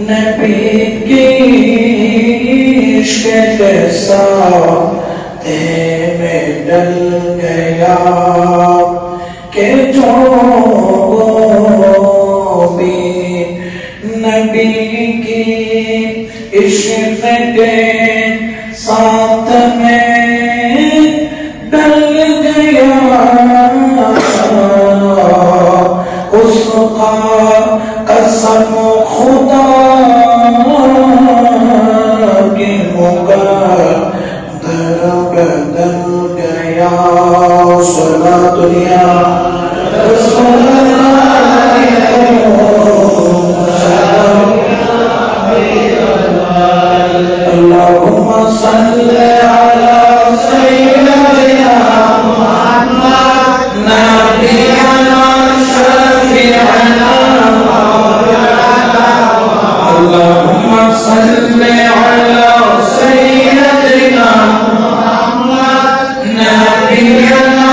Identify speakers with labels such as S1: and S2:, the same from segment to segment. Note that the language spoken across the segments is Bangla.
S1: नबी की इश्क़ के साथे में डल गया कि जो भी नबी की इश्क़ के साथ में डल गया उसका कसम खुदा की मुक़द्दर बदल गया सला दुनिया अल्लाहुम्मा सल्ली अला सय्यिदिना मुहम्मद नबियना शफीअना अल्लाहुम्मा सल्ली अला सय्यिदिना मुहम्मद नबियना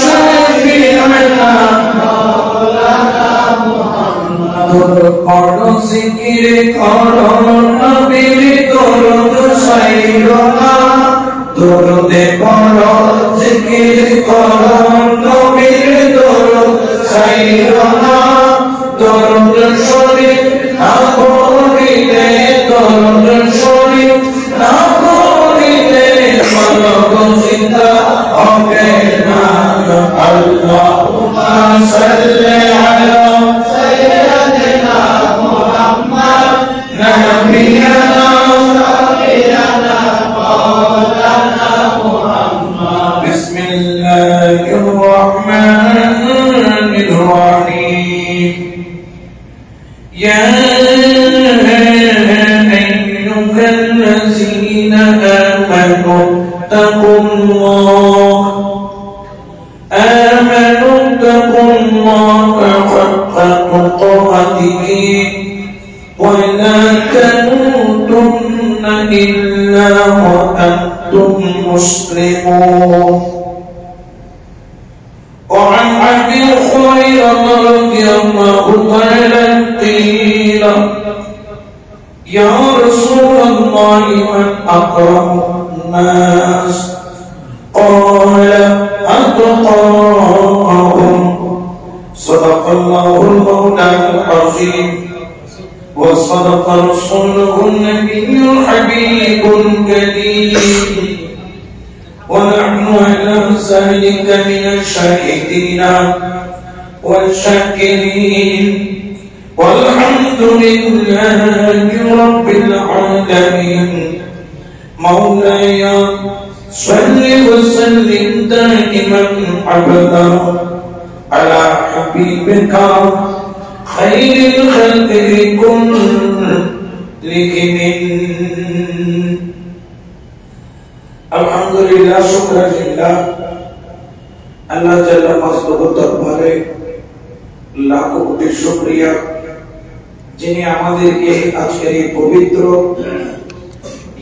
S1: शफीअना मौलाना मुहम्मद पढ़ो जिक्र करो नबीर दरूद सैयदना दरूद पढ़ो जिक्र करो नबीर दरूद सैयदना दरूद शरीफ ना पढ़िले दरूद शरीफ ना पढ़िले मलक जिंदा হবে না अल्लाहुम्मा सल्ली अला सय्यिदिना मुहम्मद नबियना शफीअना मौलाना मुहम्मद बिस्मिल्लाहिर रहमानिर रहीम या अय्युहल्लज़ीना आमनू तक़ुल्लाह حق تقاته ولا تموتن إلا وأنتم مسلمون وعن أبي هريرة رضي الله تعالى قيل يا رسول الله من أكرم الناس قال أتقاهم صدق الله المولى العظيم وصدق رسوله النبي الحبيب الكريم ونحن على ذلك من الشاهدين والشاكرين والحمد لله رب العالمين مولاي صل وسلم دائما أبدا على حبيبك خير الخلق كلهم الحمد لله شكرا لله আল্লাহ জাল্লা মাসলুকুর দরবারে লাখো কোটি শুকরিয়া যিনি আমাদেরকে আজকের এই পবিত্র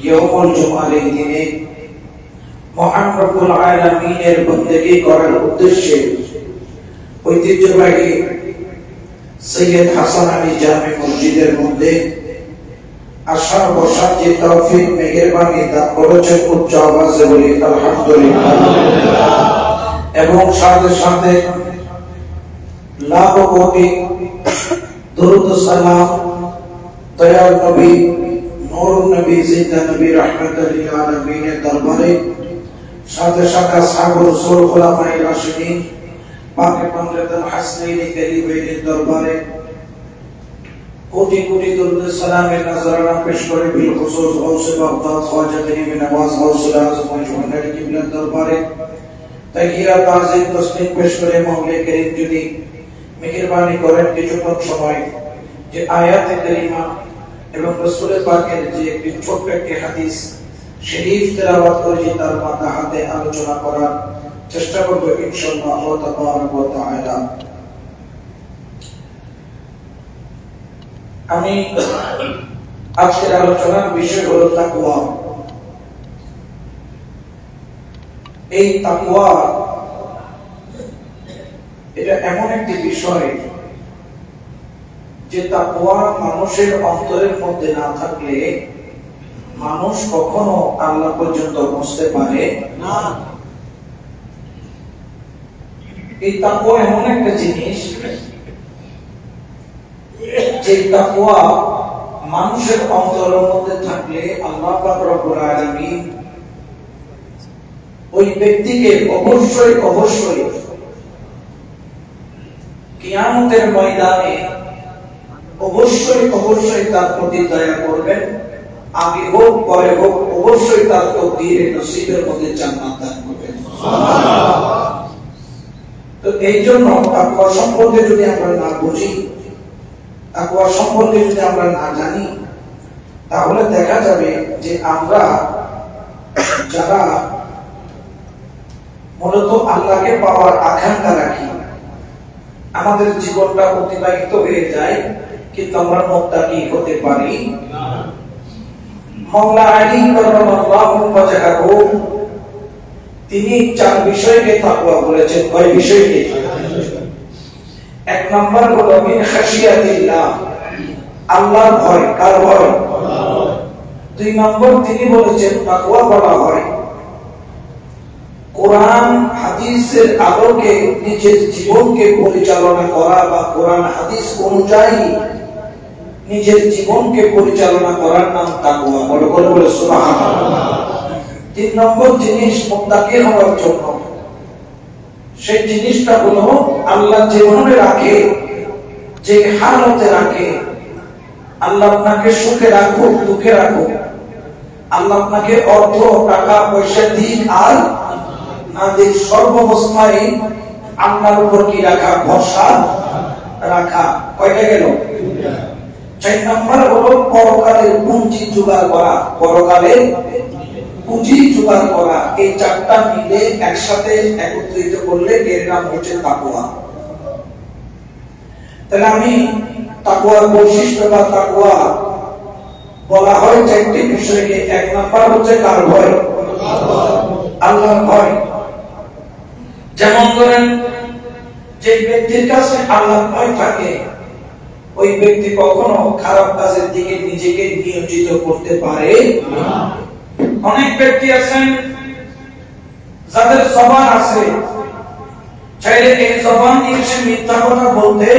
S1: ইয়াউমুল জুমার এই দিনে মহান রব্বুল আলামিনের বন্দেগী করার উদ্দেশ্যে ঐতিহ্যবাহী সৈয়দ হাসান আলী জামে মসজিদের মধ্যে আশা বসার যে তৌফিক মেহেরবানি দান করেছেন উচ্চ আওয়াজে বলি আলহামদুলিল্লাহ এবং সাথে সাথে লাখ কোটি দরুদ সালাম দয়াল নবী নূর নবী জিন্দা নবী রাহমাতুল লিল আলামিনের দরবারে সাথে সাথে আসহাব রাসূল খুলাফায়ে রাশিদিন পাকে পঞ্জতন হাসনাইন করিমের দরবারে কোটি কোটি দরুদ সালামের নজরানা পেশ করে বিল খুসুস গৌসে বাগদাদ খাজা গরিব নওয়াজ গৌসুল আজম মজমুনের কিবলার দরবারে তাকিয়া তাজিম তসলিম পেশ করে মাওলা করিম যদি মেহেরবানি করেন কিছুক্ষণ সময় যে আয়াতে কারিমা এবং রাসূলের পাকের যে একটি ছোট্ট একটি হাদিস শরীফ তেলাওয়াত করে তার মাথা হাতে আলোচনা করার চেষ্টা করব ইনশাআল্লাহ আল্লাহ তাবারক ওয়া তাআলা। আমি আজকের আলোচনার বিষয় হলো তাকওয়া। এই তাকওয়া এটা এমন একটি বিষয় যে তাকওয়া মানুষের অন্তরের মধ্যে না থাকলে মানুষ কখনো আল্লাহ পর্যন্ত পৌঁছতে পারে না। এই তাকওয়া এমন একটা জিনিস যে তাকওয়া মানুষের অন্তরের মধ্যে থাকলে আল্লাহ পাক রব্বুল আলামিন ওই ব্যক্তিকে অবশ্যই অবশ্যই কিয়ামতের ময়দানে অবশ্যই অবশ্যই তার প্রতি দয়া করবেন। আগে হোক পরে হোক অবশ্যই তার তকদীরে নসিবের মধ্যে জান্নাত দান করবেন। তো এই জন্য তাকওয়া সম্পর্কে যদি আমরা না বুঝি, তাকওয়া সম্পর্কে যদি আমরা না জানি, তাহলে দেখা যাবে যে আমরা যারা মূলত আল্লাহকে পাওয়ার আকাঙ্ক্ষা রাখি, আমাদের জীবনটা অতিবাহিত হয়ে যায়, কিন্তু আমরা মুত্তাকি হতে পারি না। মাওলা আলী কাররামাল্লাহু ওয়াজহাহু তিনি চার বিষয়কে তাকওয়া বলেছেন। কয় বিষয়কে? এক নাম্বার হলো মিন খাশিয়াতিল্লাহ, আল্লাহর ভয়। কার ভয়? দুই নম্বর তিনি বলেছেন তাকওয়া বলা হয় কোরআন হাদিসের আলোকে নিজের জীবনকে পরিচালনা করা বা কোরআন হাদিস অনুযায়ী নিজের জীবনকে পরিচালনা করার নাম তাকওয়া। বড় করে বলে সুবহানাল্লাহ। তিন নম্বর জিনিস মুত্তাকি হওয়ার জন্য সেই জিনিসটা হলো আল্লাহ যেভাবে রাখে, যে হালতে রাখে, আল্লাহ আপনাকে সুখে রাখুক দুঃখে রাখুক, আল্লাহ আপনাকে অর্থ টাকা পয়সা দিন আর না দিন, সর্বাবস্থায় আল্লাহর উপর কি রাখা? ভরসা রাখা। কয়টা গেল? চার নম্বর হলো পরকালের পুঁজি জোগাড় করা। পরকালের পুঁজি জোগাড় করা। এই চারটা মিলে একসাথে একত্রিত করলে এর নাম হচ্ছে তাকওয়া। তাহলে আমি তাকওয়ার বৈশিষ্ট্য বা তাকওয়া বলা হয় চারটি বিষয়কে। এক নাম্বার হচ্ছে কার ভয়? আল্লাহর ভয়। যেমন ধরেন যে ব্যক্তির কাছে আল্লাহর ভয় থাকে, ওই ব্যক্তি কখনো খারাপ কাজের দিকে নিজেকে নিয়োজিত করতে পারে না। অনেক ব্যক্তি আছেন যাদের জবান আছে, চাইলে এই জবান দিয়ে সে মিথ্যা কথা বলতে,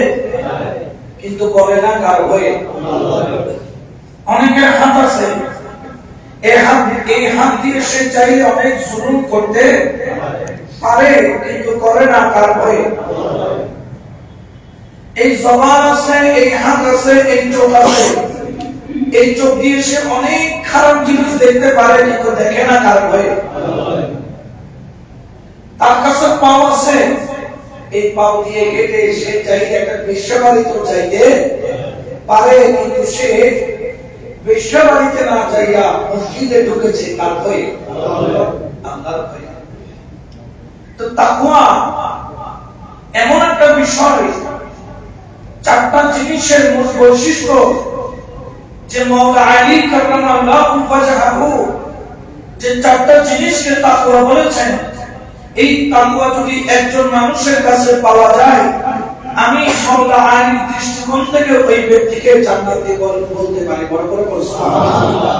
S1: কিন্তু বলে না। কার ভয়ে? অনেকের হাত আছে, এই হাত দিয়ে সে চাইলে অনেক জুলুম করতে পারে, কিন্তু করে না। কার ভয়ে? এই জবান আছে, এই হাত আছে, এই চোখ আছে, এই চোখ দিয়ে সে অনেক খারাপ জিনিস দেখতে পারে, কিন্তু দেখে না। কার ভয়ে? তার কাছে পাও আছে, এই পাও দিয়ে হেঁটে সে চাইলে একটা বেশ্যাবাড়িতে চাইতে পারে, কিন্তু সে বেশ্যাবাড়িতে না যাইয়া মসজিদে ঢুকেছে। কার ভয়ে? আল্লাহর ভয়ে। তো তাকওয়া এমন একটা বিষয়, চারটা জিনিসের মূল বৈশিষ্ট্য যে মাওলা আলী কাররামাল্লাহু ওয়াজহাহু যে চারটা জিনিসকে তাকওয়া বলেছেন, এই তাকওয়া যদি একজন মানুষের কাছে পাওয়া যায়, আমি মাওলা আলীর দৃষ্টিকোণ থেকে ওই ব্যক্তিকে জান্নাতি বলতে পারি। বড় করে বলুন সুবহানাল্লাহ।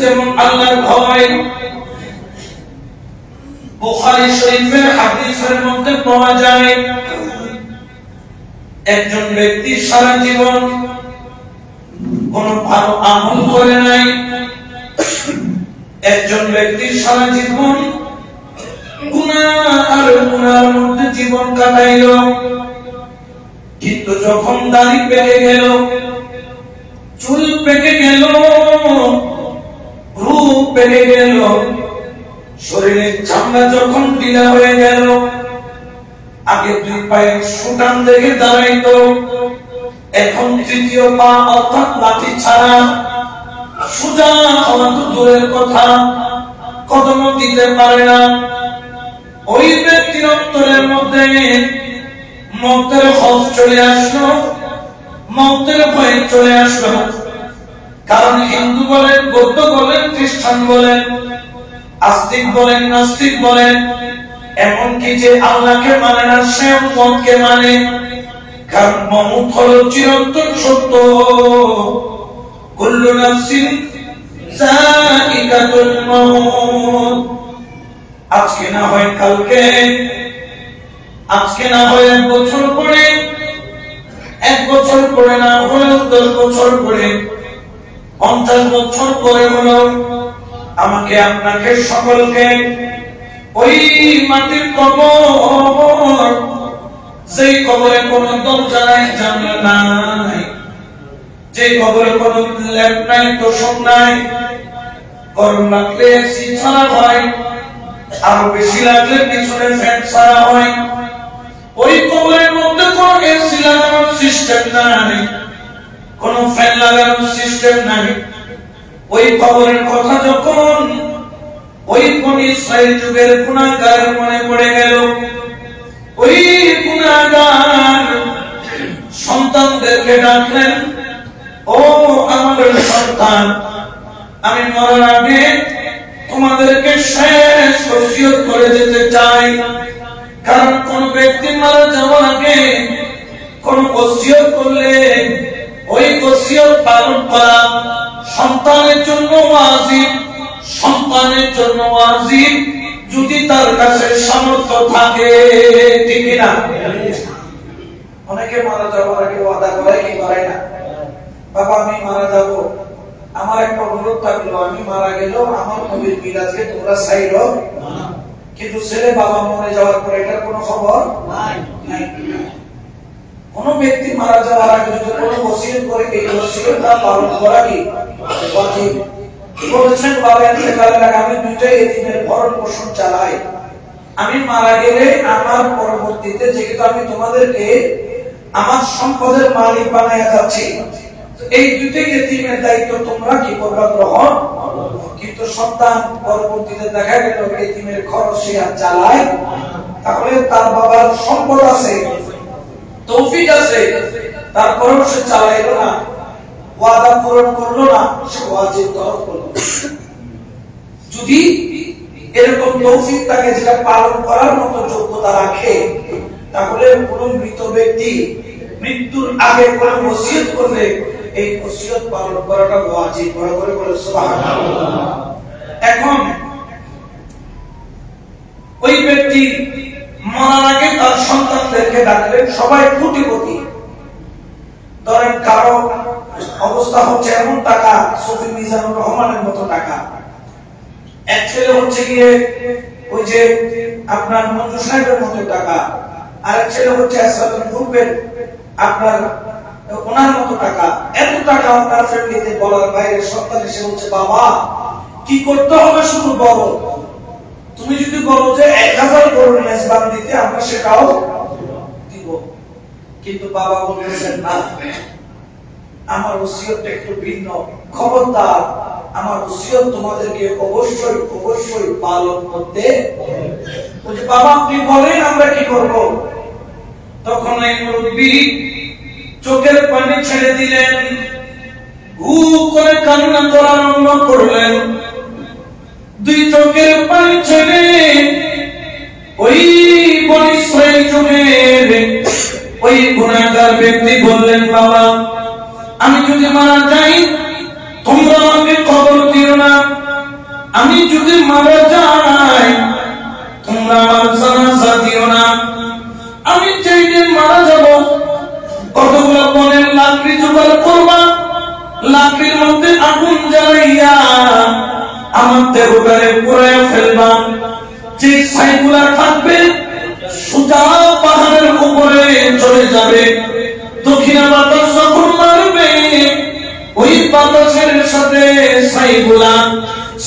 S1: যেমন আল্লাহর ভয় বুখারী শরীফের হাদিসের মধ্যে পাওয়া যায়, একজন ব্যক্তি সারা জীবন কোন ভালো আমল করে নাই, একজন ব্যক্তি সারা জীবন গুনাহ আর গুনাহের মধ্যে জীবন কাটাইল, কিন্তু যখন দাড়ি পেকে গেল, চুল পেকে গেল, রূপ পেকে গেল, শরীরের চামড়া যখন ঢিলা হয়ে গেল, আগে দুই পায়ে সুটান দেখে দাঁড়াইতো, এখন তৃতীয় পা অর্থাৎ লাঠি ছাড়া সোজা হওয়া তো দূরের কথা, কদমও দিতে পারে না। ওই ব্যক্তির অন্তরের মধ্যে মৌতের খৌফ চলে আসলো, মৌতের ভয় চলে আসলো। কারণ হিন্দু বলেন, বৌদ্ধ বলেন, খ্রিস্টান বলেন, আস্তিক বলেন, নাস্তিক বলেন, এমনকি যে আল্লাহকে মানে না সেও মতকে মানে, কারণ মউত হলো চিরন্তন সত্য। কুল্লু নাফসিন যায়িকাতুল মাউত। আজকে না হয় কালকে, আজকে না হয় 1 বছর পরে, 1 বছর পরে না হয় 10 বছর পরে, 50 বছর পরে হলো আমাকে আপনাকে সকলকে ওই মাটির কবর, যেই কবরে কোনো দরজা নাই, জানালা নাই, যে কবরে কোনো ল্যাম্প নাই, তোষক নাই, গরম লাগলে এসি ছাড়া হয়, আরো বেশি লাগলে পিছনে ফ্যান ছাড়া হয়। ওই কবরের মধ্যে কোনো এসি লাগানোর সিস্টেম নাই, কোনো ফ্যান লাগানোর সিস্টেম নাই। ওই কবরের কথা যখন ওই বনি ইসরাইল যুগের গুনাহগারের মনে পড়ে গেল, ওই গুনাহগার সন্তানদেরকে ডাকলেন, ও আমার সন্তান, আমি মরার আগে তোমাদেরকে শেষ ওসিয়ত করে যেতে চাই। কারণ কোন ব্যক্তি মারা যাওয়ার আগে কোন ওসিয়ত করলে ওই ওসিয়ত পালন করা সন্তানের জন্য ওয়াজিব, সন্তানের জন্য ওয়াজিব যদি তার কাছে সামর্থ্য থাকে, ঠিক না? অনেকে মারা যাওয়ার আগে ওয়াদা করে কি করে না, বাবা আমি মারা যাব, আমার একটা অনুরোধ থাকলো, আমি মারা গেলেও আমার নবীর মিলাদকে তোমরা চাইলো। কিন্তু ছেলে বাবা মরে যাওয়ার পরে এটার কোনো খবর নাই। কোন ব্যক্তি মারা যাওয়ার আগে যদি কোনো ওসিয়ত করে, এই ওসিয়তটা পালন করা কি ওয়াজিব। বলেছেন বাবা ইন্তেকালের আগে আমি 2টা এতিমের ভরণ পোষণ চালাই, আমি মারা গেলে আমার পরবর্তীতে যেহেতু আমি তোমাদেরকে আমার সম্পদের মালিক বানায়া যাচ্ছি, এই 2টাই এতিমের দায়িত্ব তোমরা কি করবা, গ্রহণ। কিন্তু সন্তান পরবর্তীতে দেখা গেল এতিমের খরচ সে আর চালায়, তাহলে তার বাবার সম্পদ আছে, তৌফিক আছে, তারপরেও সে চালাইলো না, ওয়াদা পূরণ করলো না, সে ওয়াজিব তরক করলো। যদি এরকম তৌফিক তাকে যেটা পালন করার মতো যোগ্যতা রাখে, তাহলে কোন মৃত ব্যক্তি মৃত্যুর আগে কোন ওসিয়ত করলে এই ওসিয়ত পালন করাটা ওয়াজিব। বলে বলে সুবহানাল্লাহ। এখন ওই ব্যক্তি মরার আগে তার সন্তানদেরকে ডাকলেন, সবাই কোটিপতি। ধরেন কারো অবস্থা হচ্ছে এমন টাকা, সফি মিজানুর রহমানের মতো টাকা, এক ছেলে হচ্ছে গিয়ে ওই যে আপনার মঞ্জু সাহেবের মতো টাকা, আরেক ছেলে হচ্ছে আসাদুল গ্রুপের আপনার ওনার মতো টাকা। এত টাকা আপনার ফ্যামিলিতে বলার বাইরে সন্তান এসে বলছে, বাবা কি করতে হবে শুধু বলো, তুমি যদি বলো যে 1000 গরুর মেজবান দিতে, আমরা সেটাও দিব। কিন্তু বাবা বলতেছেন না, আমার ওসিয়তটা একটু ভিন্ন, খবরদার আমার ওসিয়ত তোমাদেরকে অবশ্যই অবশ্যই পালন করতে হবে। বাবা আপনি বলেন আমরা কি করব। তখন এই মুরব্বী চোখের পানি ছেড়ে দিলেন, হু করে কান্না করা আরম্ভ করলেন। 2 চোখের পানি ছেড়ে ওই বনি ইসরাইল যুগের ওই গুনাহগার ব্যক্তি বললেন, বাবা আমি যদি মারা যাই তোমরা আমাকে কবর দিও না, আমি যদি মারা যাই তোমরা আমার জানাজা দিও না। আমি যেই দিন মারা যাব কতগুলো বনের লাকড়ি জোগাড় করবা, লাকড়ির মধ্যে আগুন জ্বালাইয়া আমার দেহটারে পুড়াইয়া ফেলবা। যে ছাইগুলা থাকবে সোজা পাহাড়ের উপরে চলে যাবে, দক্ষিণা বাতাস যখন মারবে ওই বাতাসের সাথে ছাইগুলা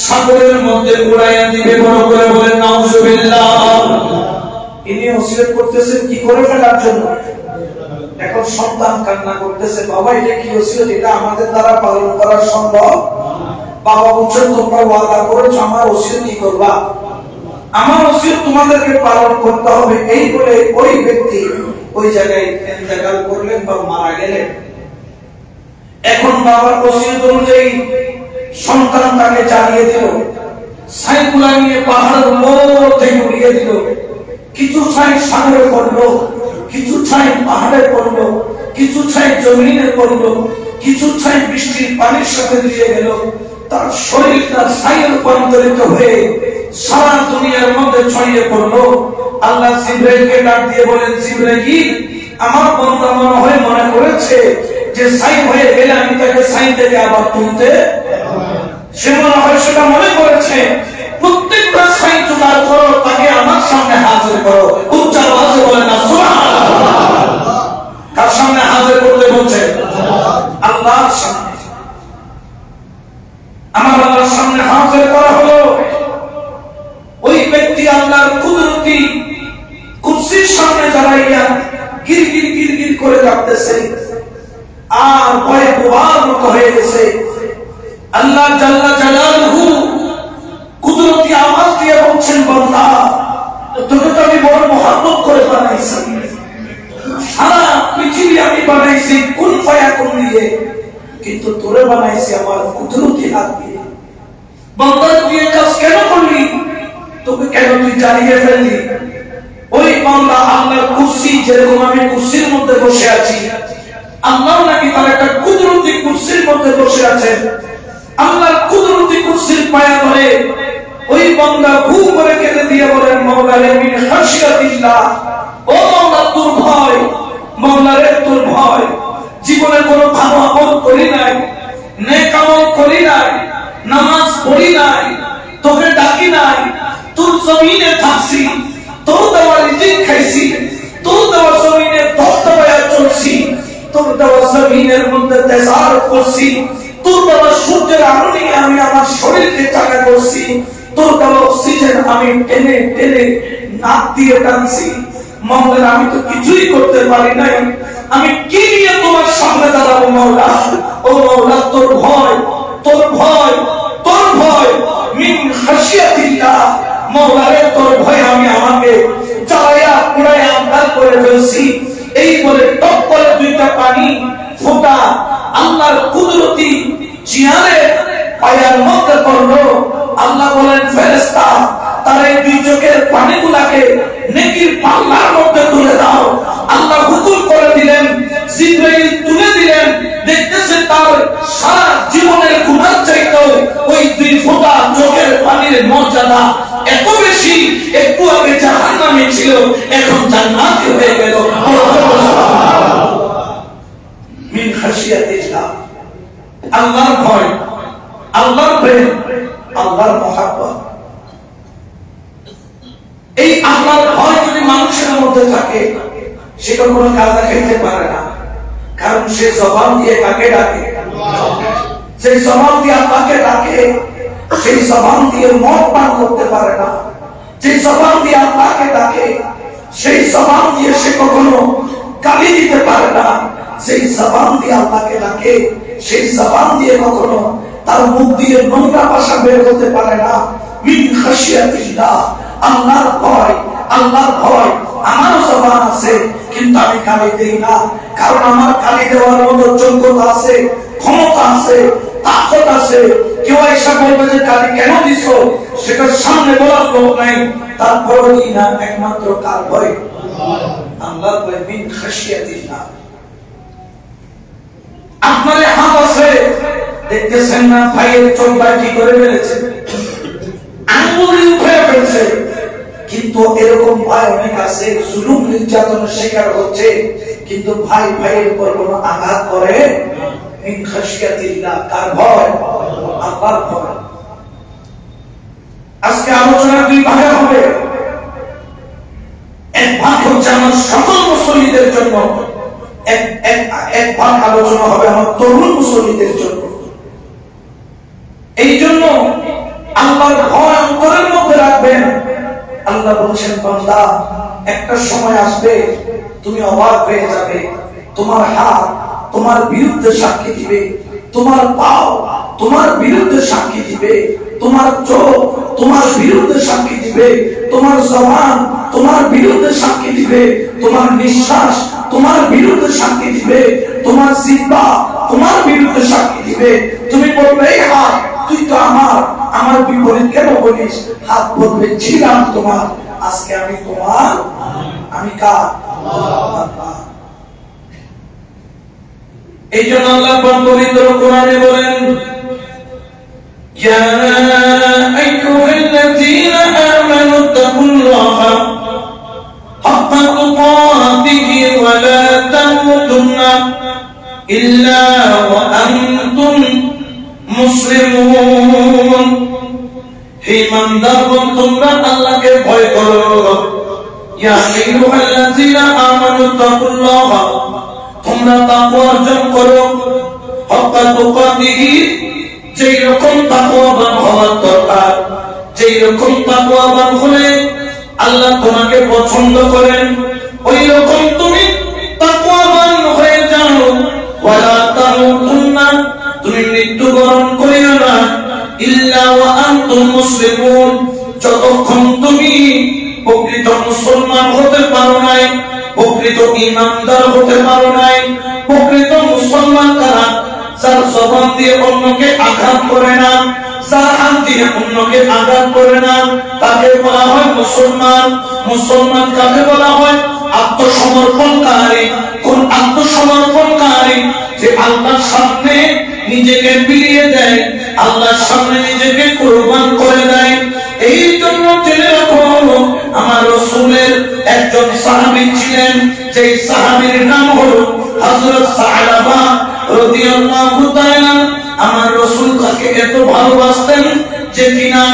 S1: সাগরের মধ্যে উড়াইয়া দিবে। বড় করে বলেন নাউজুবিল্লাহ। ইনি ওসিয়ত করতেছেন কি করে ফেলার জন্য। এখন সন্তান কান্না করতেছে, বাবা এটা কি ওসিয়ত, এটা আমাদের দ্বারা পালন করা সম্ভব। বাবা বলছেন তোমরা ওয়াদা করেছো আমার ওসিয়ত কি করবা, আমার ওসিয়ত তোমাদেরকে পালন করতে হবে। এই বলে ওই ব্যক্তি ওই জায়গায় ইন্তেকাল করলেন বা মারা গেলেন। এখন বাবার ওসিয়ত অনুযায়ী সন্তান তাকে জ্বালিয়ে দিল, ছাইগুলা নিয়ে পাহাড়ের উপর থেকে উড়িয়ে দিল, কিছু ছাই সাগরে পড়লো, কিছু ছাই পাহাড়ে পড়লো, কিছু ছাই জমিনে পড়লো, কিছু ছাই বৃষ্টির পানির সাথে মিশে গেল, তার শরীরটা ছাইয়ে রূপান্তরিত হয়ে সারা দুনিয়ার মধ্যে ছড়িয়ে পড়লো। আল্লাহ জিবরাইলকে ডাক দিয়ে বলেন, জিবরাইল, আমার বান্দা মনে করেছে যে ছাই হয়ে গেলে আমি তাকে ছাই থেকে আবার তুলতে, সে মনে হয় সেটা মনে করেছে। প্রত্যেকটা ছাই জোগাড় করো, তাকে আমার সামনে হাজির করো। উচ্চ আওয়াজে বলেন না সুবহানাল্লাহ। কার সামনে হাজির করতে বলছে? আল্লাহর সামনে। আমার আল্লাহর সামনে হাজির করা হলো। ওই ব্যক্তি আল্লাহর কুদরতি কুরসির সামনে দাঁড়াইয়া গিরগির গিরগির করে কাঁপতেছে আর ভয়ে বোবার মতো হয়ে গেছে। আল্লাহ জাল্লা জালালহু কুদরতি আওয়াজ দিয়ে বলছেন, বান্দা, তোকে তো আমি বড় মহব্বত করে বানাইছি, সারা পৃথিবী আমি বানাইছি কুন ফায়াকুন দিয়ে, কিন্তু তোরে বানাইছি আমার কুদরতি হাত দিয়ে। বান্দা, তুই এই কাজ কেন করলি? তোকে কেন তুই জ্বালিয়ে ফেললি? ওই বান্দা আল্লাহর কুরসি, যেরকম আমি কুরসির মধ্যে বসে আছি, আল্লাহ নাকি তার একটা কুদরতি কুরসির মধ্যে বসে আছেন। আল্লাহর কুদরতি কুরসির পায়া ধরে ওই বান্দা ভূ করে কেঁদে দিয়ে বলেন, মাওলা রে মিন খাশিয়াতিল্লাহ, ও মাওলা তোর ভয়, মাওলা রে তোর ভয়। জীবনে কোনো ভালো আমল করি নাই, নেক আমল করি নাই, নামাজ পড়ি নাই, তোকে ডাকি নাই, তোর জমিনে থাকছি, তোর দেওয়া রিজিক খাইছি, তোর দেওয়া জমিনে দস্তবায়া চলছি, তোর দেওয়া জমিনের মধ্যে তেজার করছি, তোর দেওয়া সূর্যের আলো নিয়ে আমি আমার শরীরকে চাকা করছি, তোর দেওয়া অক্সিজেন আমি টেনে টেনে নাক দিয়ে টানছি। মাওলা, আমি তো কিছুই করতে পারি নাই, আমি কি নিয়ে তোমার সামনে দাঁড়াবো মাওলা? ও মাওলা, তোর ভয়, তোর ভয়, তোর ভয়, মিন খাশিয়াতিল্লাহ, মাওলা রে তোর ভয় আমি আমাকে জ্বালায়া পুড়ায়া আন্ধার করে ফেলছি। এই বলে টপ করে দুইটা পানি ফোঁটা আল্লাহর কুদরতি জিয়ারে পায়ের মধ্যে পড়লো। আল্লাহ বলেন, ফেরেশতা, তার এই দুই চোখের পানিগুলাকে নেকির পাল্লার মধ্যে তুলে দাও। আল্লাহ হুকুম করে দিলেন, জিবরাইল তুলে দিলেন। দেখতেছে তার সারা জীবনের গুনাহ চাইতেও ওই দুই ফোঁটা চোখের পানির মর্যাদা এত বেশি, একটু আগে জাহান্নামে ছিল, এখন জান্নাতে হয়ে গেল। মিন খাশিয়াতিল্লাহ, আল্লাহর ভয়, আল্লাহর প্রেম, আল্লাহর মহব্বত। এই আল্লাহর ভয় যদি মানুষের মধ্যে থাকে, সেটা কোনো কাজে খাইতে পারে না। কারণ সে জবান দিয়ে কাকে ডাকে? সেই জবান দিয়ে আল্লাহকে ডাকে, সেই জবান দিয়ে মদ পান করতে পারে না। যে জবান দিয়ে আল্লাহকে ডাকে, সেই জবান দিয়ে সে কখনো গালি দিতে পারে না। সেই জবান দিয়ে আল্লাহকে ডাকে, সেই জবান দিয়ে কখনো তার মুখ দিয়ে নোংরা ভাষা বের হতে পারে না। মিন খাশিয়াতিল্লাহ, আল্লাহর ভয়, আল্লাহর ভয়। আমারও জবান আছে, কিন্তু আমি গালি দেই না, কারণ আমার গালি দেওয়ার মতো যোগ্যতা আছে, ক্ষমতা আছে, তাকত আছে। কেউ এসে বলবে যে গালি কেন দিছো, সেটার সামনে বলার লোক নাই। তারপরে কি না, একমাত্র কার ভয়? আল্লাহর ভয়। মিন খাশিয়াতিল্লাহ। আপনার হাত আছে, দেখতেছেন না ভাইয়ের চোখটা কি করে ফেলেছে, আঙ্গুলি উঠে ফেলছে, কিন্তু এরকম ভাই অনেক আছে জুলুম নির্যাতনের শিকার হচ্ছে, কিন্তু ভাই ভাইয়ের উপর কোনো আঘাত করে। মিন খাশিয়াতিল্লাহ, কার ভয়? আল্লাহর ভয়। আজকে আলোচনা দুই ভাগে হবে। এক ভাগ হচ্ছে আমার সকল মুসল্লিদের জন্য, এক ভাগ আলোচনা হবে আমার তরুণ মুসল্লিদের জন্য। এই জন্য আল্লাহর ভয় অন্তরের মধ্যে রাখবেন। আল্লাহ বলছেন, বান্দা, একটা সময় আসবে তুমি অবাক হয়ে যাবে। তোমার হাত তোমার বিরুদ্ধে সাক্ষী দিবে, তোমার পাও তোমার বিরুদ্ধে সাক্ষী দিবে, তোমার চোখ তোমার বিরুদ্ধে সাক্ষী দিবে, তোমার জবান তোমার বিরুদ্ধে সাক্ষী দিবে, তোমার নিঃশ্বাস তোমার বিরুদ্ধে সাক্ষী দিবে, তোমার জিহ্বা তোমার বিরুদ্ধে সাক্ষী দিবে। তুমি বলবে, এই হাত তুই তো আমার বিপরীত কেন বলিস? হাত বলবে, ছিলাম তোমার, আজকে আমি তোমার আমি কার? আল্লাহ। এই জন্য আল্লাহ পবিত্র কোরআনে বলেন, ইয়া আইয়ুহাল্লাযীনা আমানু তাকুল্লাহা হাক্কা তুকাতিহি ওয়া লা তামুতুন্না ইল্লা ওয়া আনতুম মুসলিমুন। হে ইমানদারগণ, তোমরা আল্লাহকে ভয় করো। ইয়া আইয়ুহাল্লাযীনা আমানু তাকুল্লাহা, তোমরা তাকওয়া অর্জন করো। হাক্কা তুকাতিহি, যেই রকম তাকওয়াবান হওয়ার দরকার, যেই রকম তাকওয়াবান হলে আল্লাহ তোমাকে পছন্দ করেন, ওই রকম তুমি তাকওয়াবান হয়ে যাও। ওয়ালা তামুতুন্না, তুমি মৃত্যুবরণ করিও না, ইল্লা ওয়া আনতুম মুসলিমুন, যতক্ষণ তুমি প্রকৃত মুসলমান হতে পারো নাই, প্রকৃত ঈমানদার হতে পারো নাই। প্রকৃত মুসলমান কারা? যার জবান দিয়ে অন্যকে আঘাত করে না, যার হাত দিয়ে অন্যকে আঘাত করে না, তাকে বলা হয় মুসলমান। মুসলমান কাকে বলা হয়? আত্মসমর্পণকারী। কোন আত্মসমর্পণকারী? যে আল্লাহর সামনে নিজেকে বিলিয়ে দেয়, আল্লাহর সামনে নিজেকে কুরবান করে দেয়। এই জন্য জেনে রাখো, আমার রাসূলের একজন সাহাবী ছিলেন, যেই সাহাবীর নাম হলো হযরত সালাবা রাদিয়াল্লাহু তাআলা। আমার রাসূল তাকে এত ভালোবাসতেন যে কিনা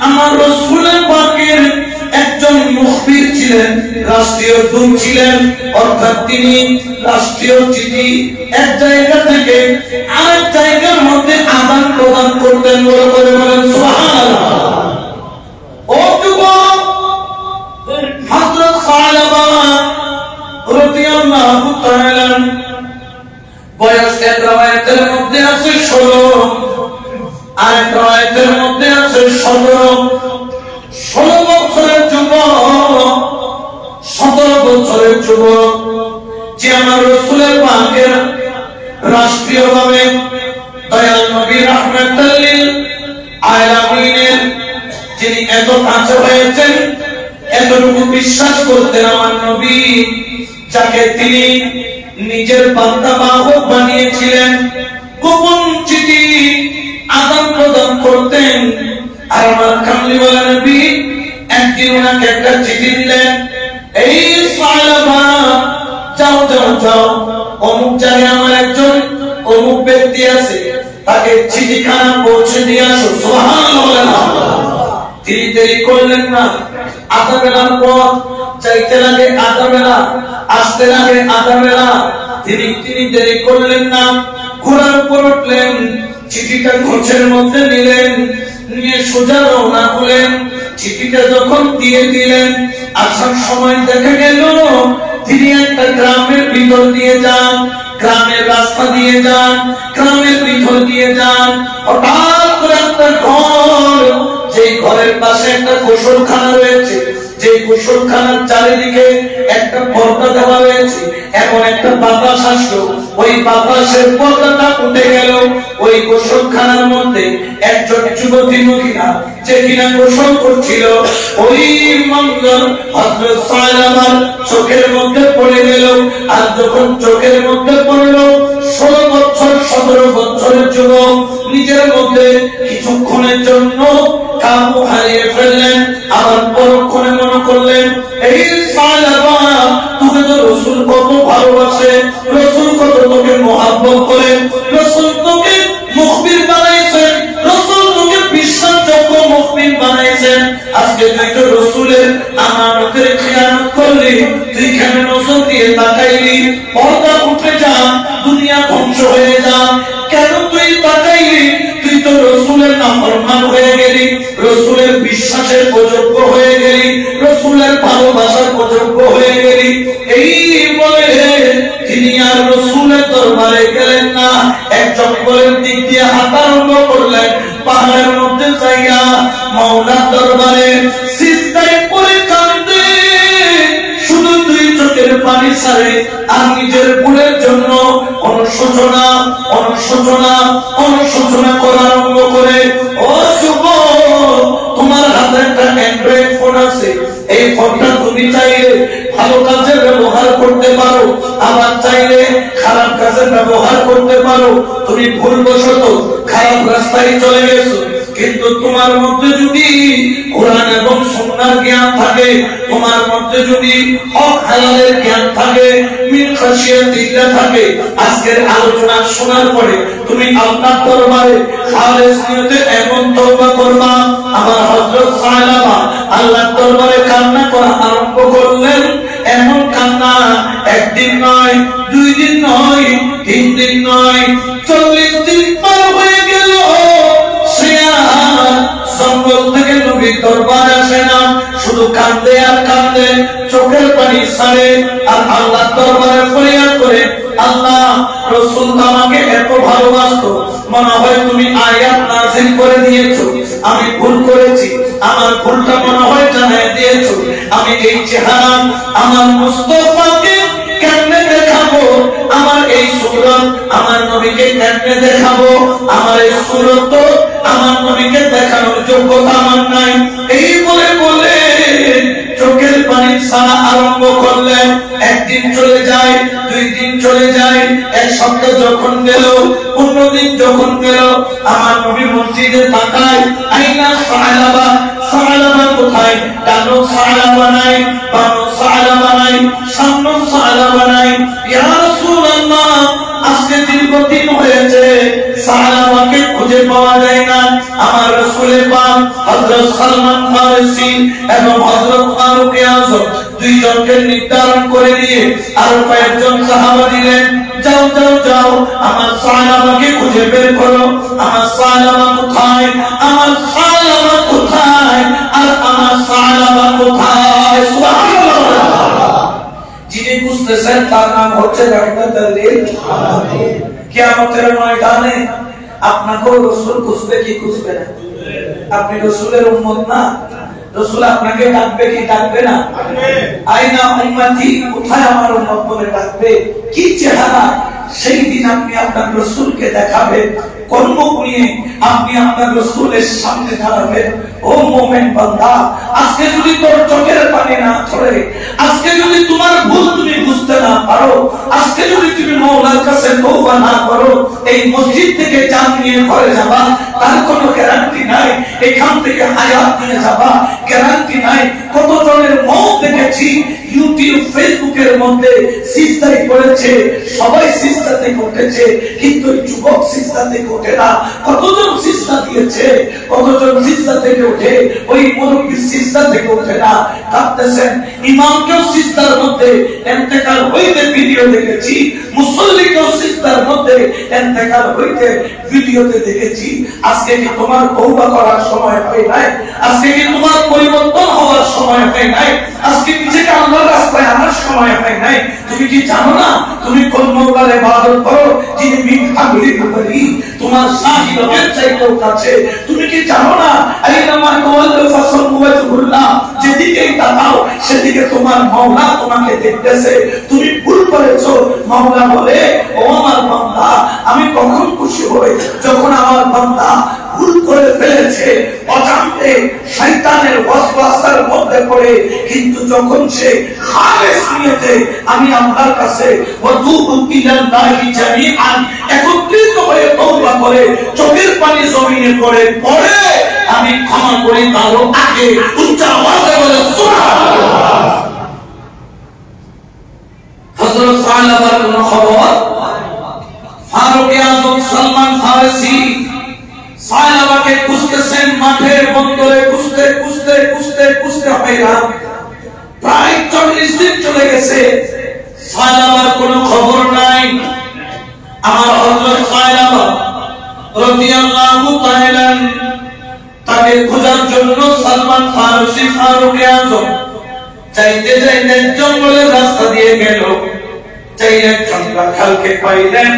S1: আমার রাসূলের পাকের একজন মুখবির ছিলেন, রাষ্ট্রীয় দূত ছিলেন, অর্থাৎ তিনি রাষ্ট্রীয় চিঠি এক জায়গা থেকে আরেক জায়গার মধ্যে আদান প্রদান করতেন। বলে বলেন সুবহানাল্লাহ। ও যুবক, হযরত সালাবা রাদিয়াল্লাহু তাআলা বয়স এক রাওয়ায়াতের মধ্যে আছে 16, আর এক রাওয়ায়াতের মধ্যে আছে 17। 16 বছরের যুবক, 17 বছরের যুবক, যে আমার রাসূলের পাকের রাষ্ট্রীয়ভাবে দয়াল নবী রাহমাতুল লিল আলামিনের যিনি এত কাছে হয়েছেন, এতটুকু বিশ্বাস করতেন আমার নবী, যাকে তিনি নিজের বান্দা বাহক বানিয়েছিলেন, গোপন চিঠি আদান প্রদান করতেন। আর আমার কামলিওয়ালা নবী একদিন ওনাকে একটা চিঠি দিলেন, এই সালাবা, যাও যাও যাও, অমুক জায়গায় আমার একজন অমুক ব্যক্তি আছে, তাকে চিঠিখানা পৌঁছে দিয়ে আসো। সুবহানাল্লাহ। তিনি দেরি করলেন না। আধা বেলার পর যাইতে লাগে আধা বেলা, আসতে লাগে আধা বেলা, তিনি দেরি করলেন না। ঘোড়ার উপর উঠলেন, চিঠিটা ঘোষের মধ্যে নিলেন, নিয়ে সোজা রওনা হলেন। চিঠিটা যখন দিয়ে দিলেন, আসার সময় দেখা গেল তিনি একটা গ্রামের ভিতর দিয়ে যান, গ্রামের রাস্তা দিয়ে যান, গ্রামের ভিতর দিয়ে যান। হঠাৎ করে একটা ঘর, যে ঘরের পাশে একটা গোসলখানা রয়েছে, যে গোসলখানার চারিদিকে একটা পর্দা দেওয়া রয়েছে, এমন একটা বাতাস আসলো, ওই বাতাসের পর্দাটা উঠে গেল। ওই গোসলখানার মধ্যে একজন যুবতী মহিলা, যে কিনা গোসল করছিল, ওই মঙ্গল হযরত সালাবার চোখের মধ্যে পড়ে গেল। আর যখন চোখের মধ্যে পড়লো, 16 বছর 17 বছরের যুবক নিজের মধ্যে কিছুক্ষণের জন্য কাবু হারিয়ে ফেললেন। আবার পরক্ষণে মনে করলেন, এই সালাবা, তোকে তো রাসূল কত ভালোবাসে, রাসূল কত তোকে মহব্বত করে, রাসূল তোকে মুখবির বানাইছেন, রাসূল তোকে বিশ্বাসযোগ্য মুখবির বানাইছেন। আজকে তুই তো রাসূলের আমানতের খিয়ানত করলি, তুই কেন নজর দিয়ে তাকাইলি? পর্দা উঠে যা, দুনিয়া ধ্বংস হয়ে যা, কেন তুই তাকাইলি? তুই তো রাসূলের নাফরমান হয়ে গেলি, রাসূলের বিশ্বাসের অযোগ্য হয়ে গেলি, রাসূলের ভালোবাসার অযোগ্য হয়ে গেলি। এই বলে তিনি আর রাসূলের দরবারে গেলেন না, এক জঙ্গলের দিক দিয়ে হাঁটা আরম্ভ করলেন। পাহাড়ের মধ্যে যাইয়া মাওলার দরবারে সিজদায় পড়ে কাঁদে, শুধু দুই চোখের পানি ছাড়ে, আর নিজের ভুলের জন্য অনুশোচনা অনুশোচনা অনুশোচনা করা আরম্ভ করে। ও যুবক, তোমার হাতে একটা অ্যান্ড্রয়েড ফোন আছে, এই ফলটা তুমি চাইলে ভালো কাজে ব্যবহার করতে পারো, আবার চাইলে খারাপ কাজে ব্যবহার করতে পারো। তুমি ভুলবশত খারাপ রাস্তায় চলে গেছো, কিন্তু তোমার মধ্যে যদি কোরআন এবং সুন্নাহর জ্ঞান থাকে, তোমার মধ্যে যদি হক হালালের জ্ঞান থাকে, মিন খাশিয়াতিল্লাহ থাকে, আজকের আলোচনা শোনার পরে তুমি আল্লাহর দরবারে খালেস নিয়তে এমন তওবা করবা। আমার হযরত সাহাবা আল্লাহর দরবারে কান্না করা আরম্ভ করলেন। এমন কান্না একদিন নয়, 2 দিন নয়, 3 দিন নয়, 40 দিন পার হয়ে গেল। সে আর জঙ্গল থেকে নবীর দরবারে আসে না, শুধু কান্দে আর কান্দে, চোখের পানি ছাড়ে আর আল্লাহর দরবারে ফরিয়াদ করে, আল্লাহ রাসূল আমাকে এত ভালোবাসতো, মনে হয় তুমি আয়াত নাযিল করে দিয়েছো, আমি ভুল করেছি, আমার ভুলটা মনে হয় জানাই দিয়েছো। আমি এই চেহারা আমার মুস্তাফাকে কেমনে দেখাবো, আমার এই সুরত আমার নবীকে কেমনে দেখাবো, আমার এই সুরত আমার নবীকে দেখানোর যোগ্যতা আমার নাই। এই বলে বলে চোখের পানি ছাড়া আরম্ভ করলেন। একদিন চলে যায়, 2 দিন চলে যায়, 1 সপ্তাহ যখন গেল, 15 দিন যখন গেল, আমার নবী মসজিদে তাকায়, আইনা সাহাবা, সাহাবা কোথায়? ডানো সাহাবা নাই, বানো সাহাবা নাই, সামনে সাহাবা নাই। ইয়া রাসূলুল্লাহ, আজকে দীর্ঘদিন হয়েছে সাহাবাকে খুঁজে পাওয়া যায় না। আমার রাসূলের পাক হযরত সালমান ফারসি এবং হযরত ফারুক আযম 2 জনকে নির্ধারণ করে দিয়ে আরো কয়েকজন সাহাবা দিলেন, যাও যাও যাও, আমার সাহাবাকে খুঁজে বের করো। আমার সাহাবা কোথায়? আমার সাহাবা কোথায়? আর আমার সাহাবা কোথায়? সুবহানাল্লাহ। যিনি বুঝতেছেন তার নাম হচ্ছে রাহমাতুল লিল আলামিন। কিয়ামতের ময়দানে আপনাকে রাসূল খুঁজবে কি খুঁজবে না? আপনি রাসূলের উম্মত না, রাসূল আপনাকে ডাকবে কি ডাকবে না? আইনা উম্মতি, কোথায় আমার উম্মত বলে ডাকবে। কি চেহারা সেই দিন আপনি আপনার রাসূলকে দেখাবেন, কর্ম নিয়ে আপনি আপনার রাসূলের সামনে দাঁড়াবেন। ও মুমিন বান্দা, আজকে যদি তোর চোখের পানি না ঝরে, আজকে যদি তোমার ভুল তুমি বুঝতে না পারো, আজকে যদি তুমি মাওলার কাছে তওবা না করো, এই মসজিদ থেকে জান নিয়ে ঘরে যাবা তার কোনো গ্যারান্টি নাই। এখান থেকে হায়াত নিয়ে যাবা, গ্যারান্টি নাই। কত জনের মৌত দেখেছি ইউটিউব ফেসবুকের মধ্যে, সিজদায় পড়েছে, সবাই সিজদা থেকে উঠেছে, কিন্তু যুবক সিজদা থেকে ওঠে না। কতজন সিজদা দিয়েছে, কতজন সিজদা থেকে ওঠে, ওই মুরব্বি সিজদা থেকে ওঠে না, কাঁদতেছেন। ইমামকেও সিজদার মধ্যে ইন্তেকাল হইতে ভিডিও দেখেছি, মুসল্লিকেও সিজদার মধ্যে ইন্তেকাল হইতে ভিডিওতে দেখেছি। আজকে কি তোমার তওবা করার সময় হয় নাই? আজকে কি তোমার পরিবর্তন হওয়ার সময় হয় নাই? আজকে নিজেকে আল্লাহর রাস্তায় আনার সময় হয় নাই? তুমি কি জানো না তুমি কোন মওলার ইবাদত করো, যিনি মিন হাবলিল ওয়ারিদ, তোমার শাহিদের চাইতেও কাছে? তুমি কি জানো না আইনামা তাওয়াল্লু ফাসাল্লু ওয়াজহুল্লাহ, যেদিকেই তাকাও সেদিকে তোমার মাওলা তোমাকে দেখতেছে। তুমি ভুল করেছো, মাওলা বলে, ও আমার বান্দা, আমি কখন খুশি হই যখন আমার বান্দা ভুল করে ফেলেছে, অজান্তে শয়তানের ওয়াসওয়াসার মধ্যে পড়ে, কিন্তু যখন সে খালেস নিয়তে আমি আল্লাহর কাছে ওয়াতুবু ইলাল্লাহি জামিআন একত্রিত হয়ে তওবা করে চোখের পানি জমিনে পড়ে আমি ক্ষমা করি তারও আগে। উচ্চ আওয়াজে বলে সুবহানাল্লাহ। হযরত সাহাবার কোন খবর? ফারুক আযম সালমান ফারসি সাহাবাকে খুঁজতেছেন, মাঠের বন্দরে খুঁজতে খুঁজতে খুঁজতে খুঁজতে হয়রান। প্রায় 40 দিন চলে গেছে, সাহাবার কোনো খবর নাই। আমার হযরত সাহাবা রাদিয়াল্লাহু তাআলা তাকে খোঁজার জন্য সালমান ফারসি ফারুক আযম চাইতে চাইতে জঙ্গলের রাস্তা দিয়ে গেল। চাই একজন রাখালকে পাইলেন,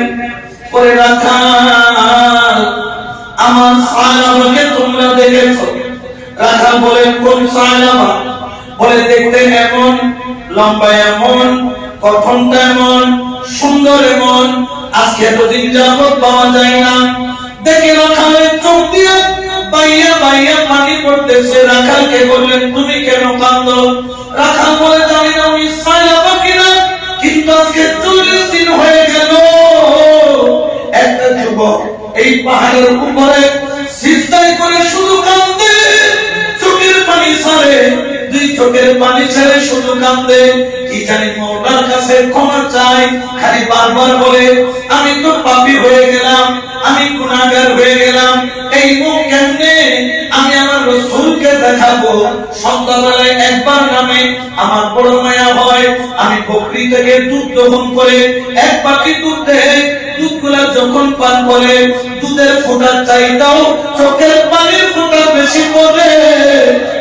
S1: পরে রাখাল, আমার সাহাবাকে তোমরা দেখেছো? রাখাল বলেন, কোন সাহাবা? বলে, দেখতে এমন, লম্বা এমন, গঠনটা এমন, সুন্দর এমন, আজকে এতদিন যাবত পাওয়া যায় না। দেখে রাখালের চোখ দিয়ে বাইয়া বাইয়া পানি পড়তেছে। রাখালকে বললেন, তুমি কেন কাঁদো? রাখাল বলে জানি না উনি সায়লাবা কিনা, কিন্তু আজকে 40 দিন হয়ে গেল একটা যুবক এই পাহাড়ের উপরে সিজদায় করে শুধু কাঁদে, চোখের পানি ছাড়ে, দুই চোখের পানি ছেড়ে শুধু কাঁদে। কি জানি মওলার কাছে ক্ষমা চাই, খালি বারবার বলে আমি তো পাপী হয়ে গেলাম, আমি গুনাহগার হয়ে গেলাম, এই মুখ কেমনে আমি আমার রাসূলকে দেখাবো। সন্ধ্যাবেলায় একবার নামে আমার বড় মায়া হয়, আমি বকরি থেকে দুধ দহন করে এক বাটি দুধ দেয়, দুধগুলা যখন পান করে দুধের ফোঁটার চাইতেও চোখের পানির ফোঁটা বেশি পড়ে,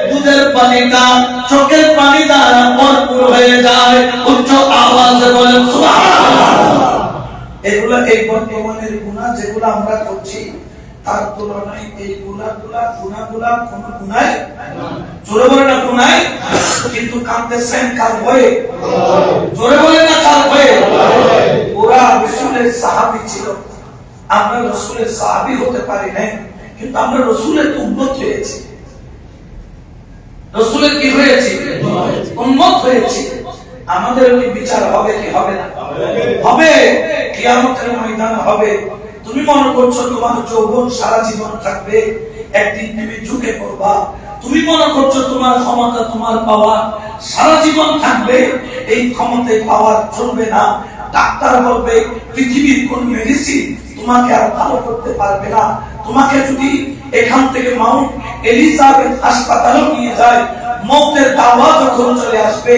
S1: দুধের পানিটা চোখের পানি দ্বারা ভরপুর হয়ে যায়। উচ্চ আওয়াজে বলেন সুবহানাল্লাহ। এগুলা এই বর্তমানের গুনাহ যেগুলো আমরা করছি তার তুলনায় এই গুনাহগুলা কোন গুনাহ জোরে বলে না গুনাহ, কিন্তু কাঁদতেছেন কার ভয়ে? জোরে বলে না কার ভয়ে? ওরা রাসূলের সাহাবী ছিল, আমরা রাসূলের সাহাবী হতে পারি নাই, কিন্তু আমরা রাসূলের উম্মত হয়েছি। রাসূলের কি হয়েছে? উম্মত হয়েছে। আমাদের ওই বিচার হবে কি হবে না? হবে, কিয়ামতের ময়দানে হবে। তুমি মনে করছো তোমার যৌবন সারা জীবন থাকবে, একদিন তুমি ঝুঁকে পড়বা। তুমি মনে করছো তোমার ক্ষমতা, তোমার পাওয়ার সারা জীবন থাকবে, এই ক্ষমতায় পাওয়ার চলবে না। ডাক্তার বলবে পৃথিবীর কোন মেডিসিন তোমাকে আর ভালো করতে পারবে না। তোমাকে যদি এখান থেকে মাউন্ট এলিজাবেথ হাসপাতালে নিয়ে যায়, মৌতের দাওয়া যখন চলে আসবে,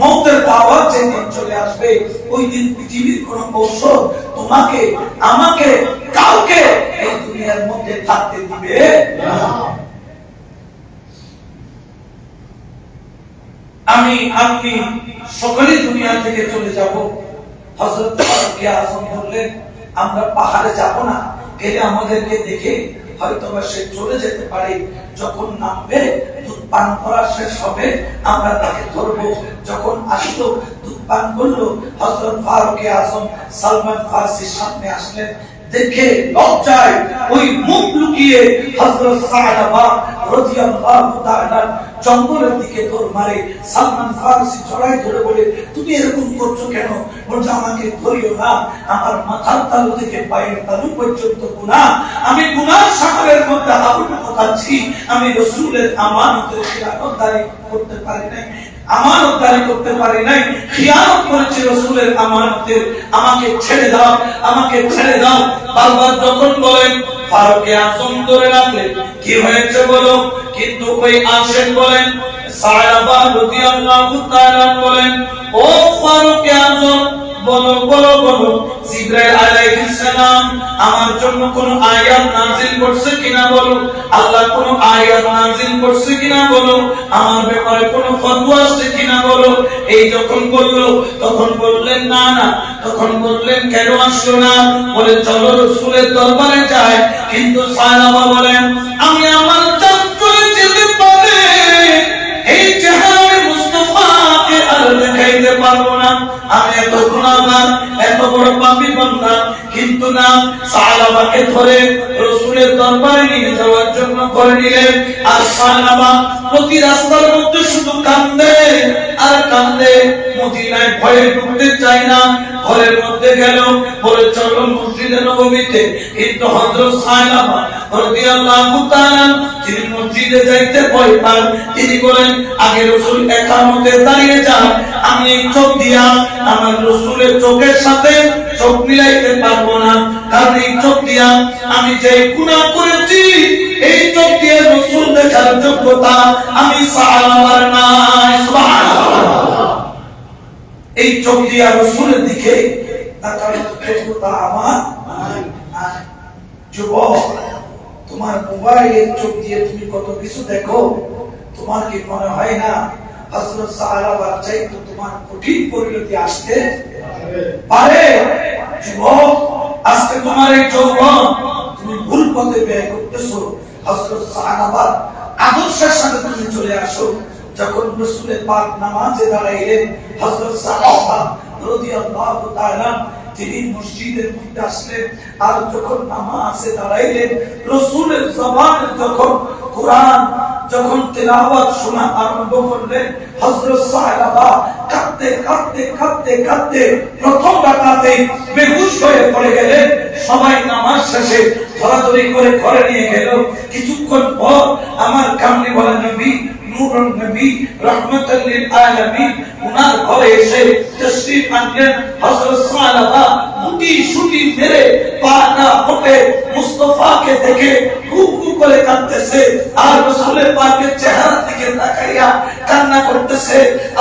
S1: মৌতের দাওয়া যেদিন চলে আসবে, ওই দিন পৃথিবীর কোন ঔষধ তোমাকে, আমাকে, কাউকে এই দুনিয়ার মধ্যে থাকতে দিবে না। আমি আপনি সকলেই দুনিয়া থেকে চলে যাব। হযরত ফারুক আযম বললেন আমরা পাহাড়ে যাব না, গেলে আমাদেরকে দেখে হয়তো সে চলে যেতে পারে, যখন নামবে দুধ পান করা শেষ হবে আমরা তাকে ধরবো। যখন আসলো দুধ পান করলো, হযরত ফারুক আযম সালমান ফারসির সামনে আসলেন, দেখে লজ্জায় ওই মুখ লুকিয়ে হযরত সালাবা রাদিয়াল্লাহু তাআলা জঙ্গলের দিকে দৌড় মারে। সালমান ফারসি জড়াই ধরে বলে তুমি এরকম করছো কেন? বলছে আমাকে ধরিও না, আমার মাথার তালু থেকে পায়ের তালু পর্যন্ত গুনাহ, আমি গুনার সাগরের মধ্যে হাবুডুবু খাচ্ছি, আমি রাসূলের আমানতের খিয়ানতদারি করতে পারি নাই, আমানতদারি করতে পারি নাই, খিয়ানত করেছি রাসূলের আমানতের, আমাকে ছেড়ে দাও, আমাকে ছেড়ে দাও। বারবার যখন বলেন ফারুক আযম ধরে রাখলেন, কি হয়েছে বলো? কিন্তু ওই আশেক বলেন, সাহাবা রাদিয়াল্লাহু তাআলা বলেন, ও ফারুক আযম বলো বলো বলো, জিবরাইল আলাইহিস সালাম আমার জন্য কোন আয়াত নাযিল করছে কিনা বলো, আল্লাহ কোন আয়াত নাযিল করছে কিনা বলো, আমার ব্যাপারে কোন ফতোয়া আছে কিনা বলো। এই যখন বললো তখন বললেন না না, তখন বললেন কেন আসলো না? বলে চলো রাসূলের দরবারে যাই। কিন্তু সাহাবা বলেন আমি আমার জান চলে যেতে পারে, এই চেহারা মুস্তাফাকে আর দেখাইতে পারবো না, আমি এত গুনাহগার, এত বড় পাপী বান্দা। কিন্তু না, সাহাবাকে ধরে রাসূলের দরবারে নিয়ে যাওয়ার জন্য করে নিলেন। আর সাহাবা প্রতি রাস্তার মধ্যে শুধু কান্দে আর কান্দে, মদিনায় ভয়ে ঢুকতে চায় না। ঘরের মধ্যে গেল, বলে চলো মসজিদে নববীতে। কিন্তু হযরত সাহাবা রাদিয়াল্লাহু তাআলা তিনি মসজিদে যাইতে ভয় পান। তিনি বলেন আগে রাসূল একামতে দাঁড়িয়ে যান, আমি এই চোখ দিয়া আমার রাসূলের চোখের সাথে চোখ মিলাইতে পারবো না, কারণ এই চোখ দিয়া আমি যে গুনাহ করেছি, এই চোখ দিয়ে রাসূল দেখার যোগ্যতা আমি সাহাবার নাই। সুবহানাল্লাহ। এই চোখ দিয়া রাসূলের দিকে তাকানোর যোগ্যতা আমার নাই। যুবক, তোমার মোবাইলের চোখ দিয়ে তুমি কত কিছু দেখো, তোমার কি মনে হয় না হযরত সাহাবার চাইতে তোমার কঠিন পরিণতি আসতে পারে? যুবক, আজকে তোমার এই যৌবন তুমি ভুল পথে ব্যয় করতেছো। হযরত সাহাবার আদর্শের সাথে তুমি চলে আসো। যখন রাসূলের পাক নামাজে দাঁড়াইলেন, হযরত সাহাবা রাদিয়াল্লাহু তাআলা তিনি মসজিদের মধ্যে আসলেন, আর যখন নামাজে দাঁড়াইলেন রাসূলের জবানে যখন কোরআন যখন তেলাওয়াত শোনা আরম্ভ করলেন, হযরত সাহাবা কাঁদতে কাঁদতে কাঁদতে কাঁদতে প্রথম রাকাতে বেহুশ হয়ে পড়ে গেলেন। সবাই নামাজ শেষে ধরাধরি করে ঘরে নিয়ে গেল। কিছুক্ষণ পর আমার কামলি বলেন নবী নূরুন নবী রাহমাতাল লিল আলামিন উনার ঘরে এসে তাশরীফ আনলেন। হযরত সাহাবা মুটি শুটি মেরে পাটা পড়ে মুস্তাফাকে দেখে খুব করে কাঁদতেছে, আর রাসূলের পাকের চেহারার দিকে তাকাইয়া কান্না করতেছে।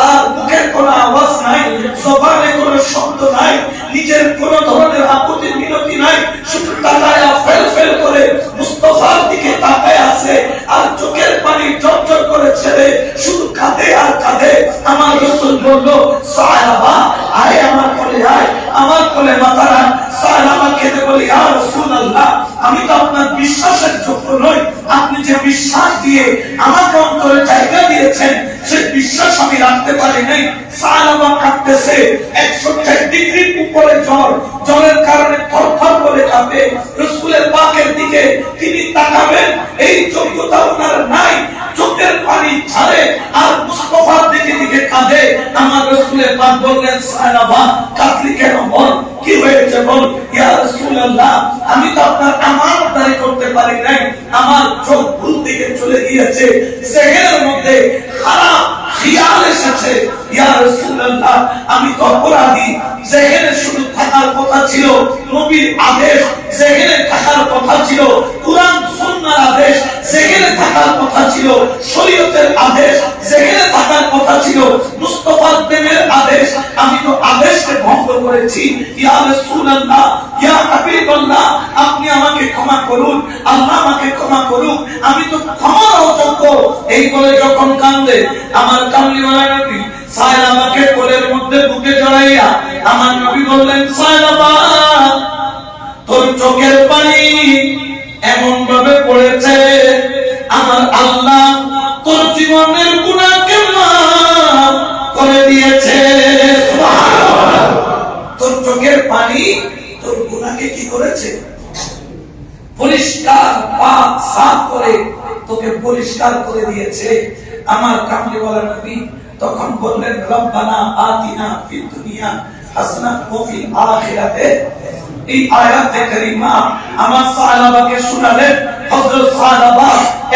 S1: আর মুখের কোনো আওয়াজ নাই, জবানে কোনো শব্দ নাই, নিজের কোনো ধরনের আপত্তি বিনতি নাই, শুধু তাকায়া ফেল ফেল করে মুস্তাফার দিকে তাকায় আছে। আর চোখের পানি ঝরঝর করে ছেড়ে শুধু কাঁদে আর কাঁদে। আমার রাসূল বলল, সাহাবা আয় আমার কোলে, আয় আমার কোলে মাথা রাখ। সাহাবা কেঁদে বলে, ইয়া রাসূলুল্লাহ, আমি তো আপনার বিশ্বাসের যোগ্য নই। আপনি যে বিশ্বাস দিয়ে আমাকে অন্তরে জায়গা দিয়েছেন, সেই বিশ্বাস আমি রাখতে পারি নাই। সাহাবা কাঁদতেছে, 104 ডিগ্রির উপরে জ্বর, জ্বরের কারণে থরথর করে কাঁপে। রাসূলের পাকের দিকে তিনি তাকাবেন এই যোগ্যতা ওনার নাই, চোখের পানি ঝরে আর মুস্তাফার দিকে দিকে কাঁদে। আমার রাসূলের পাক বললেন, সাহাবা কাঁদলি কেন, বল কি হয়েছে বল। ইয়া রাসূলুল্লাহ, আমি তো আপনার আমানতদারি করতে পারি নাই, আমার চোখ ভুল দিকে চলে গিয়েছে, জেহেনের মধ্যে খারাপ খেয়াল এসেছে। ইয়া রাসূলুল্লাহ, আমি তো অপরাধী। জেহেনে শুধু থাকার কথা ছিল নবীর আদেশ, জেহেনে থাকার কথা ছিল কুরআন সুন্নাহর আদেশ, জেহেনে থাকার কথা ছিল শরীয়তের আদেশ, জেহেনে থাকার কথা ছিল মুস্তাফার প্রেমের আদেশ। আমি তো আদেশকে ভঙ্গ করেছি। ইয়া রাসূলুল্লাহ, ইয়া হাবিবাল্লাহ, আপনি আমাকে ক্ষমা করুন, আল্লাহ আমাকে ক্ষমা করুন, আমি তো ক্ষমার অযোগ্য। এই বলে যখন কাঁদে আমার কামলিওয়ালা নবী সাহাবাকে কোলের মধ্যে বুকে জড়াইয়া আমার নবী বললেন, সাহাবা তোর চোখের পানি এমন ভাবে পড়েছে, আমার আল্লাহ তোর জীবনের গুনাহকে মাফ করে দিয়েছে। সুবহানাল্লাহ, তোর চোখের পানি তোর গুনাহকে কি করেছে, পরিষ্কার পাক সাফ করে তোকে পরিষ্কার করে দিয়েছে। আমার কামলিওয়ালা নবী তখন বললেন, রব্বানা আতিনা ফিদ দুনিয়া হাসানাত ওয়া ফিল আখিরাতে। এই আয়াতে কারিমা আমার সাহাবাকে শোনালেন। হযরত সাহাবা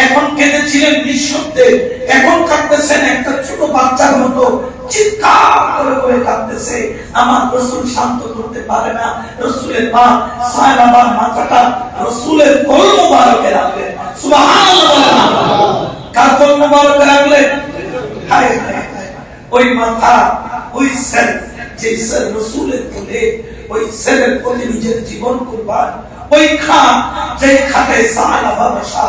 S1: এখন কেঁদেছিলেন নিঃশব্দে, এখন কাঁদতেছেন একটা ছোট বাচ্চার মতো, চিৎকার করে করে কাঁদতেছে। আমার রাসূল শান্ত করতে পারে না। রাসূলের পাক সাহাবার মাথাটা রাসূলের কোল মোবারকে রাখলেন। সুবহানাল্লাহ, কার কোল মোবারকে রাখলেন? হায় হায়, ওই মাথা, ওই স্যার, যে স্যার রাসূলের কোলে, ওই স্যারের কোলে নিজের জীবন কুরবান, ওই খাট যে খাটে সাহাবা বসা,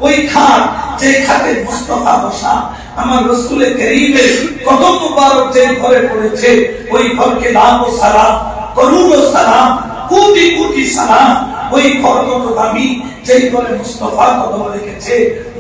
S1: ওই খাট যে খাটে মুস্তাফা বসা, আমার রাসূলের কারীমের কদম মুবারক যে ঘরে পড়েছে, ওই ঘরকে লাখ সালাম, করুণ সালাম, কোটি কোটি সালাম। ওই ঘর কত দামি, যেই ঘরে মুস্তাফা কদম রেখেছে।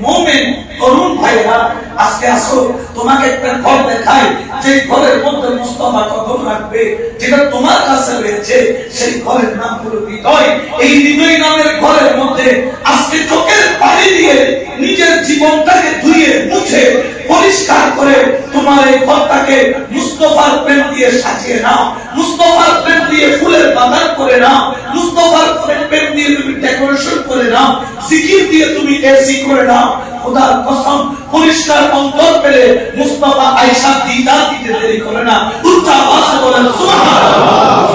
S1: মুমিন তরুণ ভাইরা, আজকে আসো তোমাকে একটা ঘর দেখাই, যে ঘরের মধ্যে মুস্তাফা কদম রাখবে, যেটা তোমার কাছে রয়েছে, সেই ঘরের নাম হলো হৃদয়। এই হৃদয় নামের ঘরের মধ্যে আজকে চোখের পানি দিয়ে নিজের জীবনটাকে ধুয়ে মুছে পরিষ্কার করে তোমার এই ঘরটাকে মুস্তাফার প্রেম দিয়ে সাজিয়ে নাও, মুস্তাফার প্রেম দিয়ে ফুলের বাগান করে নাও, মুস্তাফার প্রেম দিয়ে তুমি ডেকোরেশন করে নাও, জিকির দিয়ে তুমি এসি করে নাও। খোদার কসম, পরিষ্কার অন্তর পেলে মুস্তাফা আয়েশা দিদার দিতে দেরি করে না। উচ্চ আওয়াজে বলেন সুবহানাল্লাহ।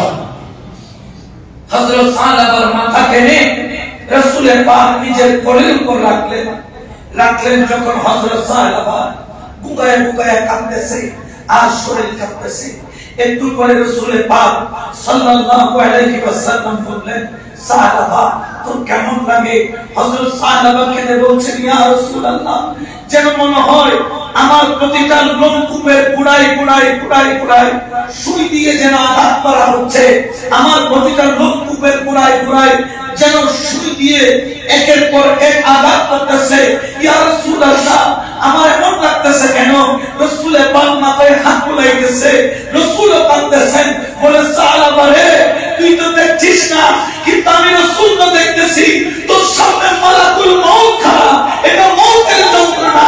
S1: হযরত সাহাবার মাথা টেনে রাসূলের পাক নিজের কোলের উপর রাখলেন। যখন হযরত সাহাবা বুকায়ে বুকায়ে কাঁদতেছে আর শরীর কাঁপতেছে, একটু পরে রাসূলের পাক সাল্লাল্লাহু আলাইহি ওয়াসাল্লাম বললেন, সাহাবা তোর কেমন লাগে? হযরত সাহাবা কেঁদে বলছেন, ইয়া রাসূলুল্লাহ, যেন মনে হয় আমার প্রতিটা লোমকূপের গুড়ায় গুড়ায় গুড়ায় গুড়ায় সুই দিয়ে যেন আঘাত করা হচ্ছে, আমার প্রতিটা লোমকূপের গুড়ায় গুড়ায় যেন সুই দিয়ে একের পর এক আঘাত করতেছে। ইয়া রাসূলুল্লাহ, আমার এমন লাগতেছে কেন? রাসূলের পাক মাথায় হাত বুলাইতেছে, রাসূলও কাঁদতেছেন, বলে সাহাবা রে, তুই তো দেখছিস না, কিন্তু আমি রাসূল তো দেখতেছি, তোর সামনে মালাকুল মউত খাড়া, এটা মউতের যন্ত্রণা।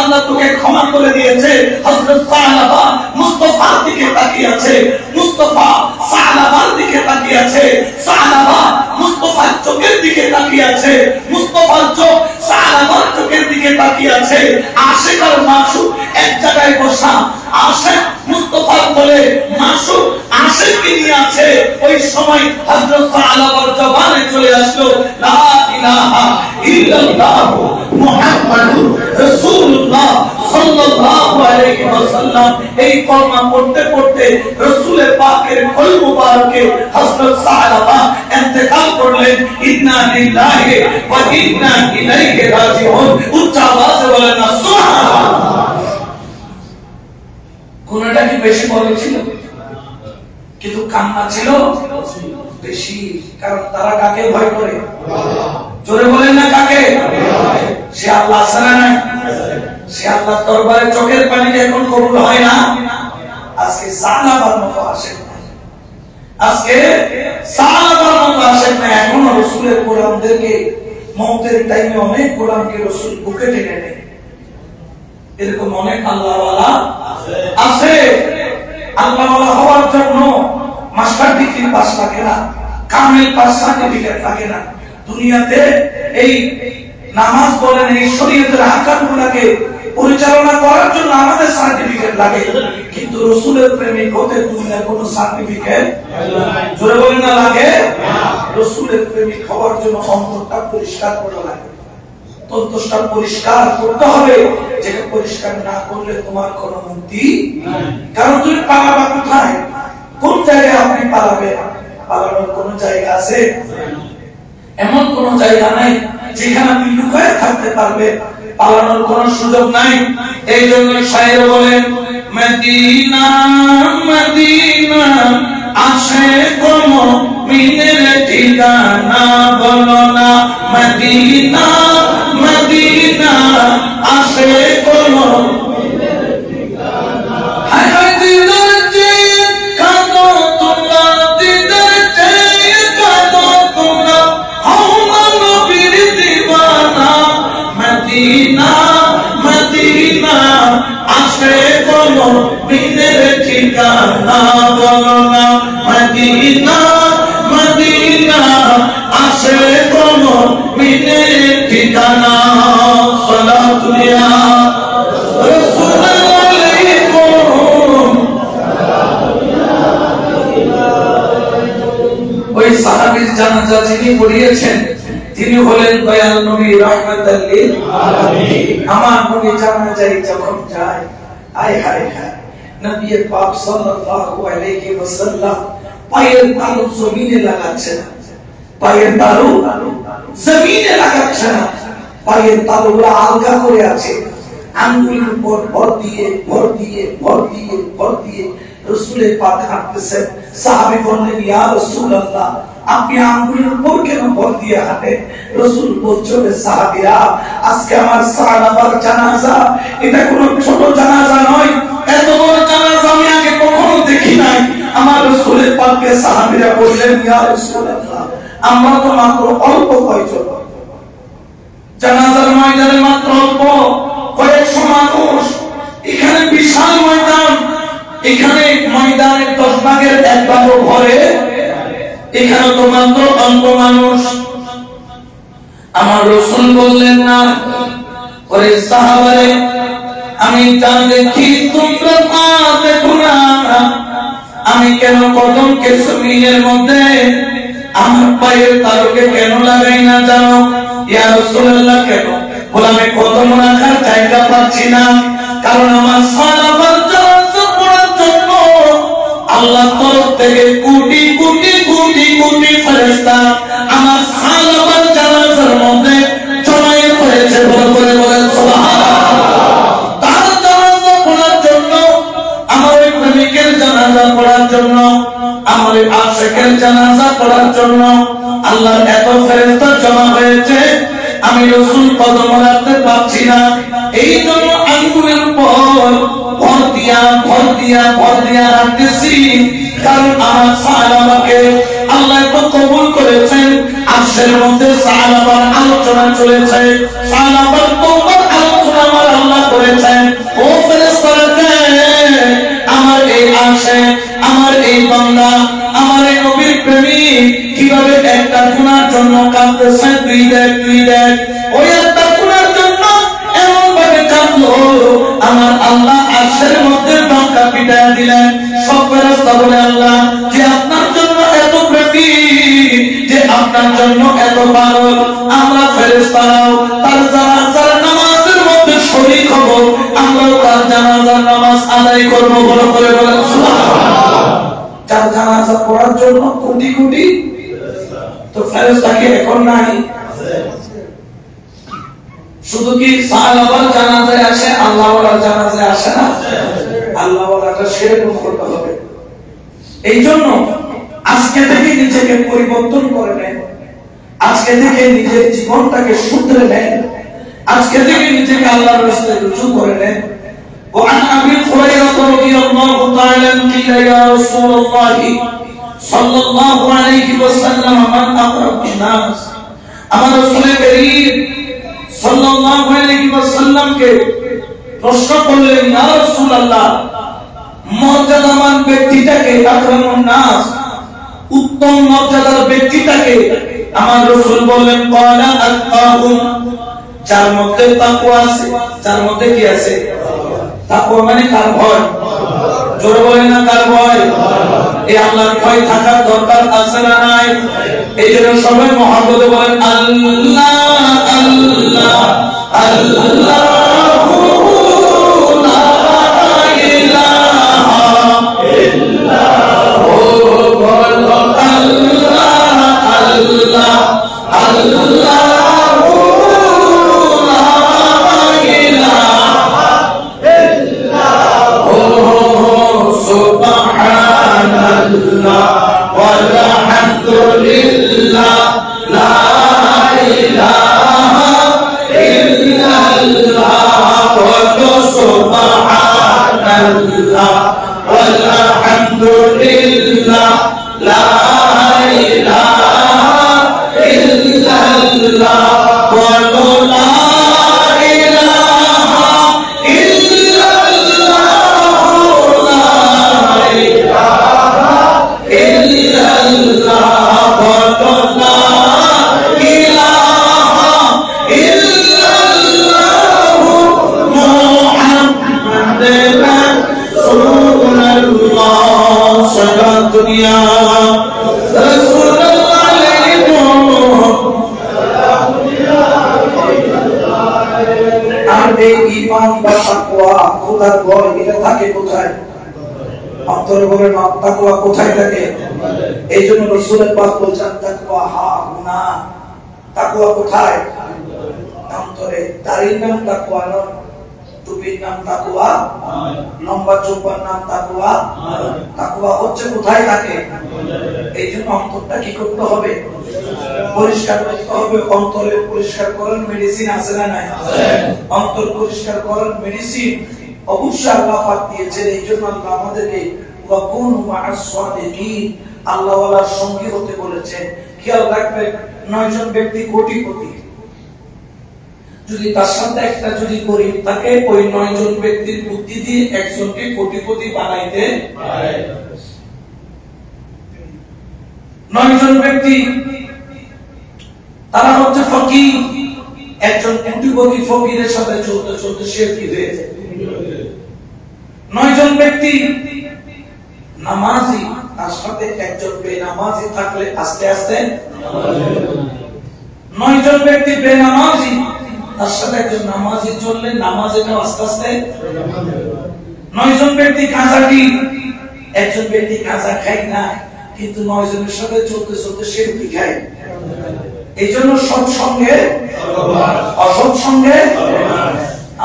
S1: আল্লাহ তোকে ক্ষমা করে দিয়েছে। হযরত সাহাবা মুস্তাফার দিকে তাকিয়ে আছে, মুস্তাফা সাহাবার দিকে তাকিয়ে আছে, সাহাবা মুস্তাফার চোখের দিকে তাকিয়ে আছে, মুস্তাফার চোখ সাহাবার চোখের দিকে তাকিয়ে আছে। আশিক আর মাসুক এক জায়গায় বসা, আশিক মুস্তাফার বলে মাসুক আশিককে নিয়ে আছে। ওই সময় হযরত সাহাবার জবানে চলে আসলো লা ইলাহা ইল্লাল্লাহ মুহাম্মাদুর রাসূলুল্লাহ সাল্লাল্লাহু আলাইহি ওয়াসাল্লাম। এই কলমা পড়তে পড়তে রাসূলের পাকের কল মুবারকে হযরত সাহাবা ইন্তেকাল করলেন। ইন্না লিল্লাহি ওয়া ইন্না ইলাইহি রাজিউন। উচ্চ আওয়াজে বলেন না সুবহানাল্লাহ। কোনটা কি বেশি বড় ছিল? কিন্তু কান্না ছিল বেশি। কারণ তারা কাকে ভয় করে? জোরে বলেন না কাকে? সে আল্লাহ আছে না নাই? সে আল্লাহ দরবারে চোখের পানিতে এখন কবুল হয় না। আজকে সাহাবার মতো আসেন না, আজকে সাহাবার মতো আসেন না। এখন রাসূলের গোলামদেরকে মওতের টাইমে অনেক গোলামকে রাসূল বুকে টেনে নেয়। এরকম অনেক আল্লাহওয়ালা আছে। আল্লাহওয়ালা হওয়ার জন্য মাস্টার ডিগ্রি পাস লাগে না, কামেল পাস সার্টিফিকেট লাগে না। দুনিয়াতে এই নামাজ বলেন, এই শরীয়তের আহকামগুলোকে পরিচালনা করার জন্য আমাদের সার্টিফিকেট লাগে, কিন্তু রাসূলের প্রেমিক হতে দুনিয়ার কোনো সার্টিফিকেট জোরে বলেন না লাগে। রাসূলের প্রেমিক হওয়ার জন্য অন্তরটা পরিষ্কার করা লাগে, অন্তরটা পরিষ্কার করতে হবে। যেটা পরিষ্কার না করলে তোমার কোনো মুক্তি নাই। কারণ তুমি পালাবা কোথায়? কোন জায়গায় আপনি পালাবেন? পালানোর কোন জায়গা আছে? এমন কোন জায়গা নাই যেখানে আপনি লুকায় থাকতে পারবেন। পালানোর কোন সুযোগ নাই। এই জন্য শায়ের বলেন মদিনা মদিনা আসে কোন মিনের ঠিকানা, বলো না মদিনা মদিনা আসে কোন মিনের ঠিকানা। হায় হায় দিলের চেয়ে কাঁদো তোমরা, দিলের চেয়ে কাঁদো তোমরা, হও না নবীর দিওয়ানা। মদিনা মদিনা আসে কোন মিনের ঠিকানা, বলো না মদিনা মদিনা আসে কোন মিনের ঠিকানা। সালাতু ইয়া রাসূল আলাইকুম। ওই সাহাবীর জানাজা যিনি পড়িয়েছেন তিনি হলেন দয়াল নবী রাহমাতাল লিল আলামিন। আমার নবী জানাজায় যখন যায়, আয় হায় হায়, নবী পাক সাল্লাল্লাহু আলাইহি ওয়াসাল্লাম পায়ের তালু জমিনে লাগাচ্ছে না, পায়ের তালু জমিনে লাগাচ্ছে না, পায়ের তালুগুলো আলগা করে আছে। আঙ্গুলের উপর ভর দিয়ে ভর দিয়ে ভর দিয়ে ভর দিয়ে রাসূলের পাক হাঁটতেছেন। সাহাবী বললেন ইয়া রাসূলুল্লাহ, আপনি আঙ্গুলের উপর কেন ভর দিয়ে হাঁটেন? রাসূল বলছেন সাহাবীরা, আজকে আমার সাহাবার জানাজা, এটা কোনো ছোট জানাজা নয়, এত বড় জানাজা আমি আগে কখনো দেখি নাই। আমার রাসূলের পাককে সাহাবীরা বললেন ইয়া রাসূলুল্লাহ, আমরা তো মাত্র অল্প কয়জন, জানাজার ময়দানে মাত্র অল্প কয়েকশো মানুষ, এখানে বিশাল ময়দান, এখানে ময়দানের 10 ভাগের 1 ভাগও ভরে, এখানে তো মাত্র অল্প মানুষ। আমার রাসূল বললেন না, ওরে সাহাবারে আমি তা দেখি তোমরা পা দেখো না, আমি কেন কদমকে জমিনের মধ্যে আমার পায়ের তালুকে কেন লাগাই না জানো? ইয়া রাসূলুল্লাহ কেন? বলে আমি কদম রাখার জায়গা পাচ্ছি না, কারণ আমার সাহাবার জানাজা পড়ার জন্য আল্লাহ তরফ থেকে কোটি কোটি কোটি কোটি ফেরেশতা আমার সাহাবার জানাজার মধ্যে জমায়েত হয়েছে। বলে বলে বলেন সুবহানাল্লাহ। তার জানাজা পড়ার জন্য, আমার প্রেমিকের জানাজা পড়ার জন্য, আমার আশিকের জানাজা পড়ার জন্য আল্লাহর এত ফেরেশতা জমা হয়েছে, আমি রাসূল কদম রাখতে পারছি না। এই জন্য আঙ্গুলের উপর ভর দিয়া ভর দিয়া ভর দিয়া রাখতেছি, কারণ আমার সাহাবাকে আল্লাহ তো কবুল করেছেন। আরশের মধ্যে সাহাবার আলোচনা চলেছে, সাহাবার তোমার আলোচনা আমার আল্লাহ করেছে। মিটায় দিলেন। সব ফেরেশতা বলে আল্লাহ যে আপনার জন্য এত প্রেমী, যে আপনার জন্য এত পাগল, আমরা ফেরেশতারাও তার জানাজার নামাজের মধ্যে শরীক হব, আমরাও তার জানাজার নামাজ আদায় করব। বড় করে বলেন সুবহানাল্লাহ। যার জানাজা পড়ার জন্য কোটি কোটি তো ফেরেশতা কি এখন নাই? শুধু কি সাহাবার জানাজায় আসে, আল্লাহওয়ালার জানাজায় আসে না? আল্লাহওয়ালাটা সেরকম করতে হবে। এই জন্য আজকে থেকে নিজেকে পরিবর্তন করে নেন, আজকে থেকে নিজের জীবনটাকে শুধরে নেন, আজকে থেকে নিজেকে আল্লাহর রাস্তায় রুজু করে নেন। وعن أبي هريرة رضي الله تعالى عنه قيل يا رسول الله صلى الله عليه وسلم من أقرب الناس। আমার রাসূল করিম সাল্লাল্লাহু আলাইহি ওয়াসাল্লাম কে প্রশ্ন করলেন, ইয়া রাসূলুল্লাহ, মর্যাদাবান ব্যক্তিটাকে, আকরামুন নাস, উত্তম মর্যাদার ব্যক্তিটাকে। আমার রাসূল বললেন, ক্বালা আত-তাকুম, যার মধ্যে তাকওয়া আছে। যার মধ্যে কি আছে? তাকওয়া মানে কার ভয়? জোরে বলেন না, কার ভয়? এই আল্লাহর ভয় থাকার দরকার আছে না নাই? এই জন্য সবাই মহব্বতে বলেন আল্লাহ আল্লাহ আল্লাহু লা ইলাহা ইল্লাহু আল্লাহ আল্লাহ আল্লাহু লা ইলাহা ইল্লাহু সুবহানাল্লাহ walhamdulillah la ilaha illallah subhanallah walhamdulillah la ilaha illallah la दुनिया ঈমান বা তাকওয়া, খোদার ভয়, এটা থাকে কোথায়? অন্তরে বলেন তাকওয়া কোথায় থাকে? এই জন্য রাসূল পাক বলেছেন তাকওয়া হা গুনা। তাকওয়া কোথায়? অন্তরে। দাড়ির নাম তাকওয়া নয়, টুপির নাম তাকওয়া, লম্বা চোপার নাম তাকওয়া। তাকওয়া হচ্ছে কোথায় থাকে? এই জন্য অন্তরটা কি করতে হবে? পরিষ্কার করতে হবে। অন্তরে পরিষ্কার করার মেডিসিন আছে না নাই? অন্তর পরিষ্কার করার মেডিসিন অবশ্যই আল্লাহ পাক দিয়েছেন। এই জন্য আল্লাহ আমাদেরকে ওয়াকুনু মা'আস সাদিকিন, আল্লাহওয়ালার সঙ্গী হতে বলেছেন। খেয়াল রাখবেন, 9 জন ব্যক্তি কোটিপতি, যদি তার সাথে একটা যদি গরিব থাকে, ওই 9 জন ব্যক্তির বুদ্ধি দিয়ে একজনকে কোটিপতি বানাইতে পারে। 9 জন ব্যক্তি তারা হচ্ছে ফকির, একজন কোটিপতি ফকিরের সাথে চলতে চলতে সে কি হয়েছে? 9 জন ব্যক্তি নামাজি, তার সাথে একজন বেনামাজি থাকলে আস্তে আস্তে 9 জন ব্যক্তি বেনামাজি, তার সাথে একজন নামাজি চললে নামাজিটা আস্তে আস্তে 9 জন ব্যক্তি গাঁজাখি, একজন ব্যক্তি গাঁজা খায় না, কিন্তু 9 জনের সাথে চলতে চলতে সে কি খায়। এই জন্য সৎসঙ্গে অসৎসঙ্গে।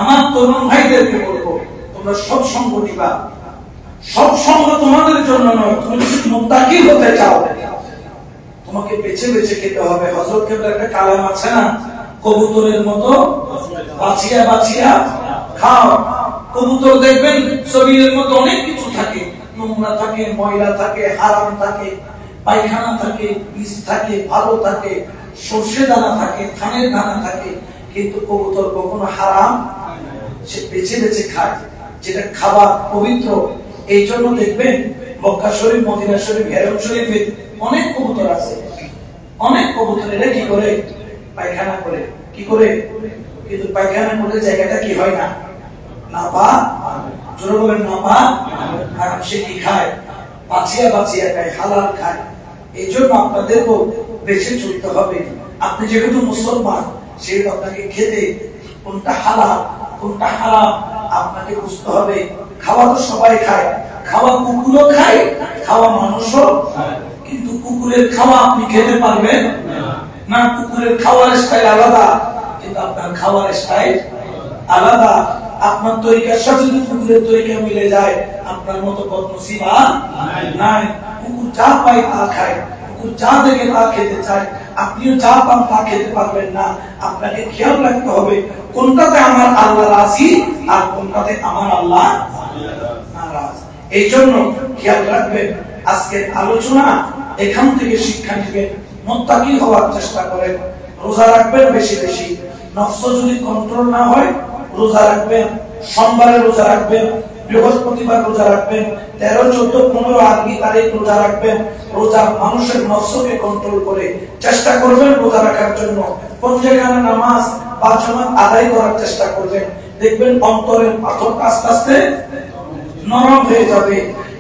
S1: আমার তরুণ ভাইদেরকে বলবো, তোমরা সৎসঙ্গ নিবা। সৎসঙ্গ তোমাদের জন্য নয়, তুমি যদি মুত্তাকি হতে চাও তোমাকে বেছে বেছে খেতে হবে। হযরত কেবলার একটা কালাম আছে না, কবুতরের মতো বাছিয়া বাছিয়া খাও। কবুতর দেখবেন শরীরের মধ্যে অনেক কিছু থাকে, নোংরা থাকে, ময়লা থাকে, হারাম থাকে, পায়খানা থাকে, বীজ থাকে, ভালো থাকে, সর্ষে দানা থাকে, ধানের দানা থাকে, কিন্তু কবুতর কখনো হারাম সে বেছে বেছে খায়, যেটা খাবার পবিত্র। এই জন্য দেখবেন মক্কা শরীফ, মদিনা শরীফ, হেরম শরীফে অনেক কবুতর আছে। অনেক কবুতর এরা কি করে? পায়খানা করে। কি করে? কিন্তু পায়খানা করলে জায়গাটা কি হয় না? না পা জোরে বলেন না মা। হারাম সে কি খায়? বাঁচিয়া বাঁচিয়া খায়, হালাল খায়। এই জন্য আপনাদেরকেও বেঁচে চলতে হবে। আপনি যেহেতু মুসলমান, সেহেতু আপনাকে খেতে কোনটা হালাল কোনটা হারাম আপনাকে বুঝতে হবে। খাওয়া তো সবাই খায়, খাওয়া কুকুরও খায়, খাওয়া মানুষও, কিন্তু কুকুরের খাওয়া আপনি খেতে পারবেন না। কুকুরের খাওয়ার স্টাইল আলাদা, কিন্তু আপনার খাওয়ার স্টাইল আলাদা। আপনার তরিকার সাথে যদি কুকুরের তরিকা মিলে যায়, আপনার মতো বদনসিব আর নাই। কুকুর যা পায় তা খায়, কুকুর যা দেখে তা খেতে চায়, আপনিও যা পান তা খেতে পারবেন না। আপনাকে খেয়াল রাখতে হবে কোনটাতে আমার আল্লাহ রাজি আর কোনটাতে আমার আল্লাহ নারাজ। এই জন্য খেয়াল রাখবেন, আজকের আলোচনা এখান থেকে শিক্ষা নেবেন, মুত্তাকি হওয়ার চেষ্টা করেন, রোজা রাখবেন বেশি বেশি। নফস যদি কন্ট্রোল না হয়, রোজা রাখবেন, সোমবারে রোজা রাখবেন, বৃহস্পতিবার রোজা রাখবেন, 13, 14, 15 আরবি তারিখ রোজা রাখবেন। রোজা মানুষের নফসকে কন্ট্রোল করে চেষ্টা করবেন রোজা রাখার জন্য। পঞ্চেখানা নামাজ 5 জামাত আদায় করার চেষ্টা করবেন, দেখবেন অন্তরের পাথর আস্তে আস্তে নরম হয়ে যাবে।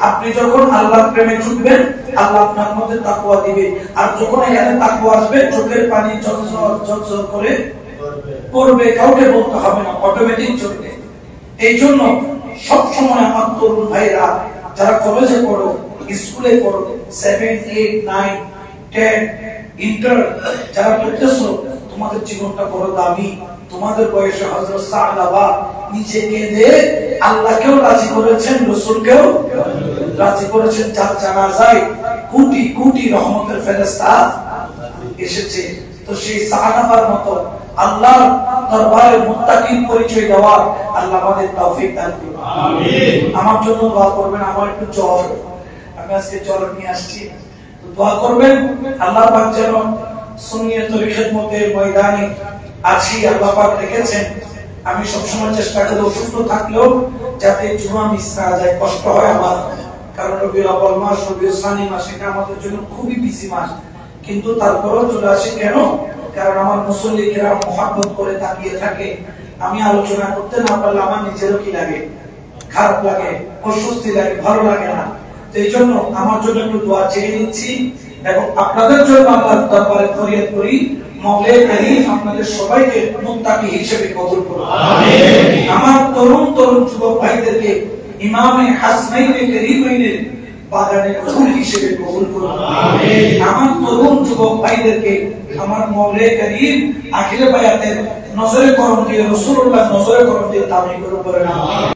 S1: আপনি যখন আল্লাহর প্রেমে ছুটবেন, আল্লাহ আপনার মধ্যে তাকওয়া দিবে। আর যখন এখানে তাকওয়া আসবে, চোখের পানি ঝরঝর করে পড়বে, কাউকে বলতে হবে না, অটোমেটিক চলবে। এই জন্য সব সময় আমার তরুণ ভাইরা যারা কলেজে পড়ো, স্কুলে পড়ো, 7, 8, 9, 10 ইন্টার যারা পড়তেছো, তোমাদের জীবনটা বড় দামি। তোমাদের বয়সে হযরত সাহাবা নিচে কেঁদে আল্লাহকেও রাজি করেছেন, রাসূলকেও রাজি করেছেন। যার জানাজায় কোটি কোটি রহমতের ফেরেশতা এসেছে। তো সেই সাহাবার মতো আল্লাহর দরবারে মুত্তাকির পরিচয় দেওয়ার আল্লাহ আমাদের তৌফিক দান করুন, আমিন। আমার জন্য দোয়া করবেন। আমার একটু জ্বর, আমি আজকে জ্বর নিয়ে আসছি, তো দোয়া করবেন আল্লাহ পাক যেন সুন্নিয়তের খিদমতের ময়দানে আছি। আল্লাহ পাক রেখেছেন, আমি সবসময় চেষ্টা করি অসুস্থ থাকলেও যাতে জুমা মিস না যায়, কষ্ট হয় আমার। কারণ রবিউল আউয়াল মাস, রবিউল সানি মাস এটা আমাদের জন্য খুবই বিজি মাস, কিন্তু তারপরেও চলে আসি কেন? কারণ আমার মুসল্লি কেরাম মুহাব্বত করে তাকিয়ে থাকে। আমি আলোচনা করতে না পারলে আমার নিজেরও কি লাগে, খারাপ লাগে, অস্বস্তি লাগে, ভালো লাগে না। এই জন্য আমার জন্য একটু দোয়া চেয়ে নিচ্ছি এবং আপনাদের জন্য আল্লাহর দরবারে ফরিয়াদ করি, মাওলা কারীম আপনাদের সবাইকে মুত্তাকি হিসেবে কবুল করুন, আমিন। আমার তরুণ তরুণ যুবক ভাইদেরকে ইমামে হাসনাইনে কারীমাইনের বাগানের ফুল হিসেবে কবুল করুন, আমিন। আমার তরুণ যুবক ভাইদেরকে আমার মাওলা কারীম আখিরে বায়াতের নজরে করম দিয়ে, রাসূলুল্লাহ নজরে করম দিয়ে তামিল করে, আমিন।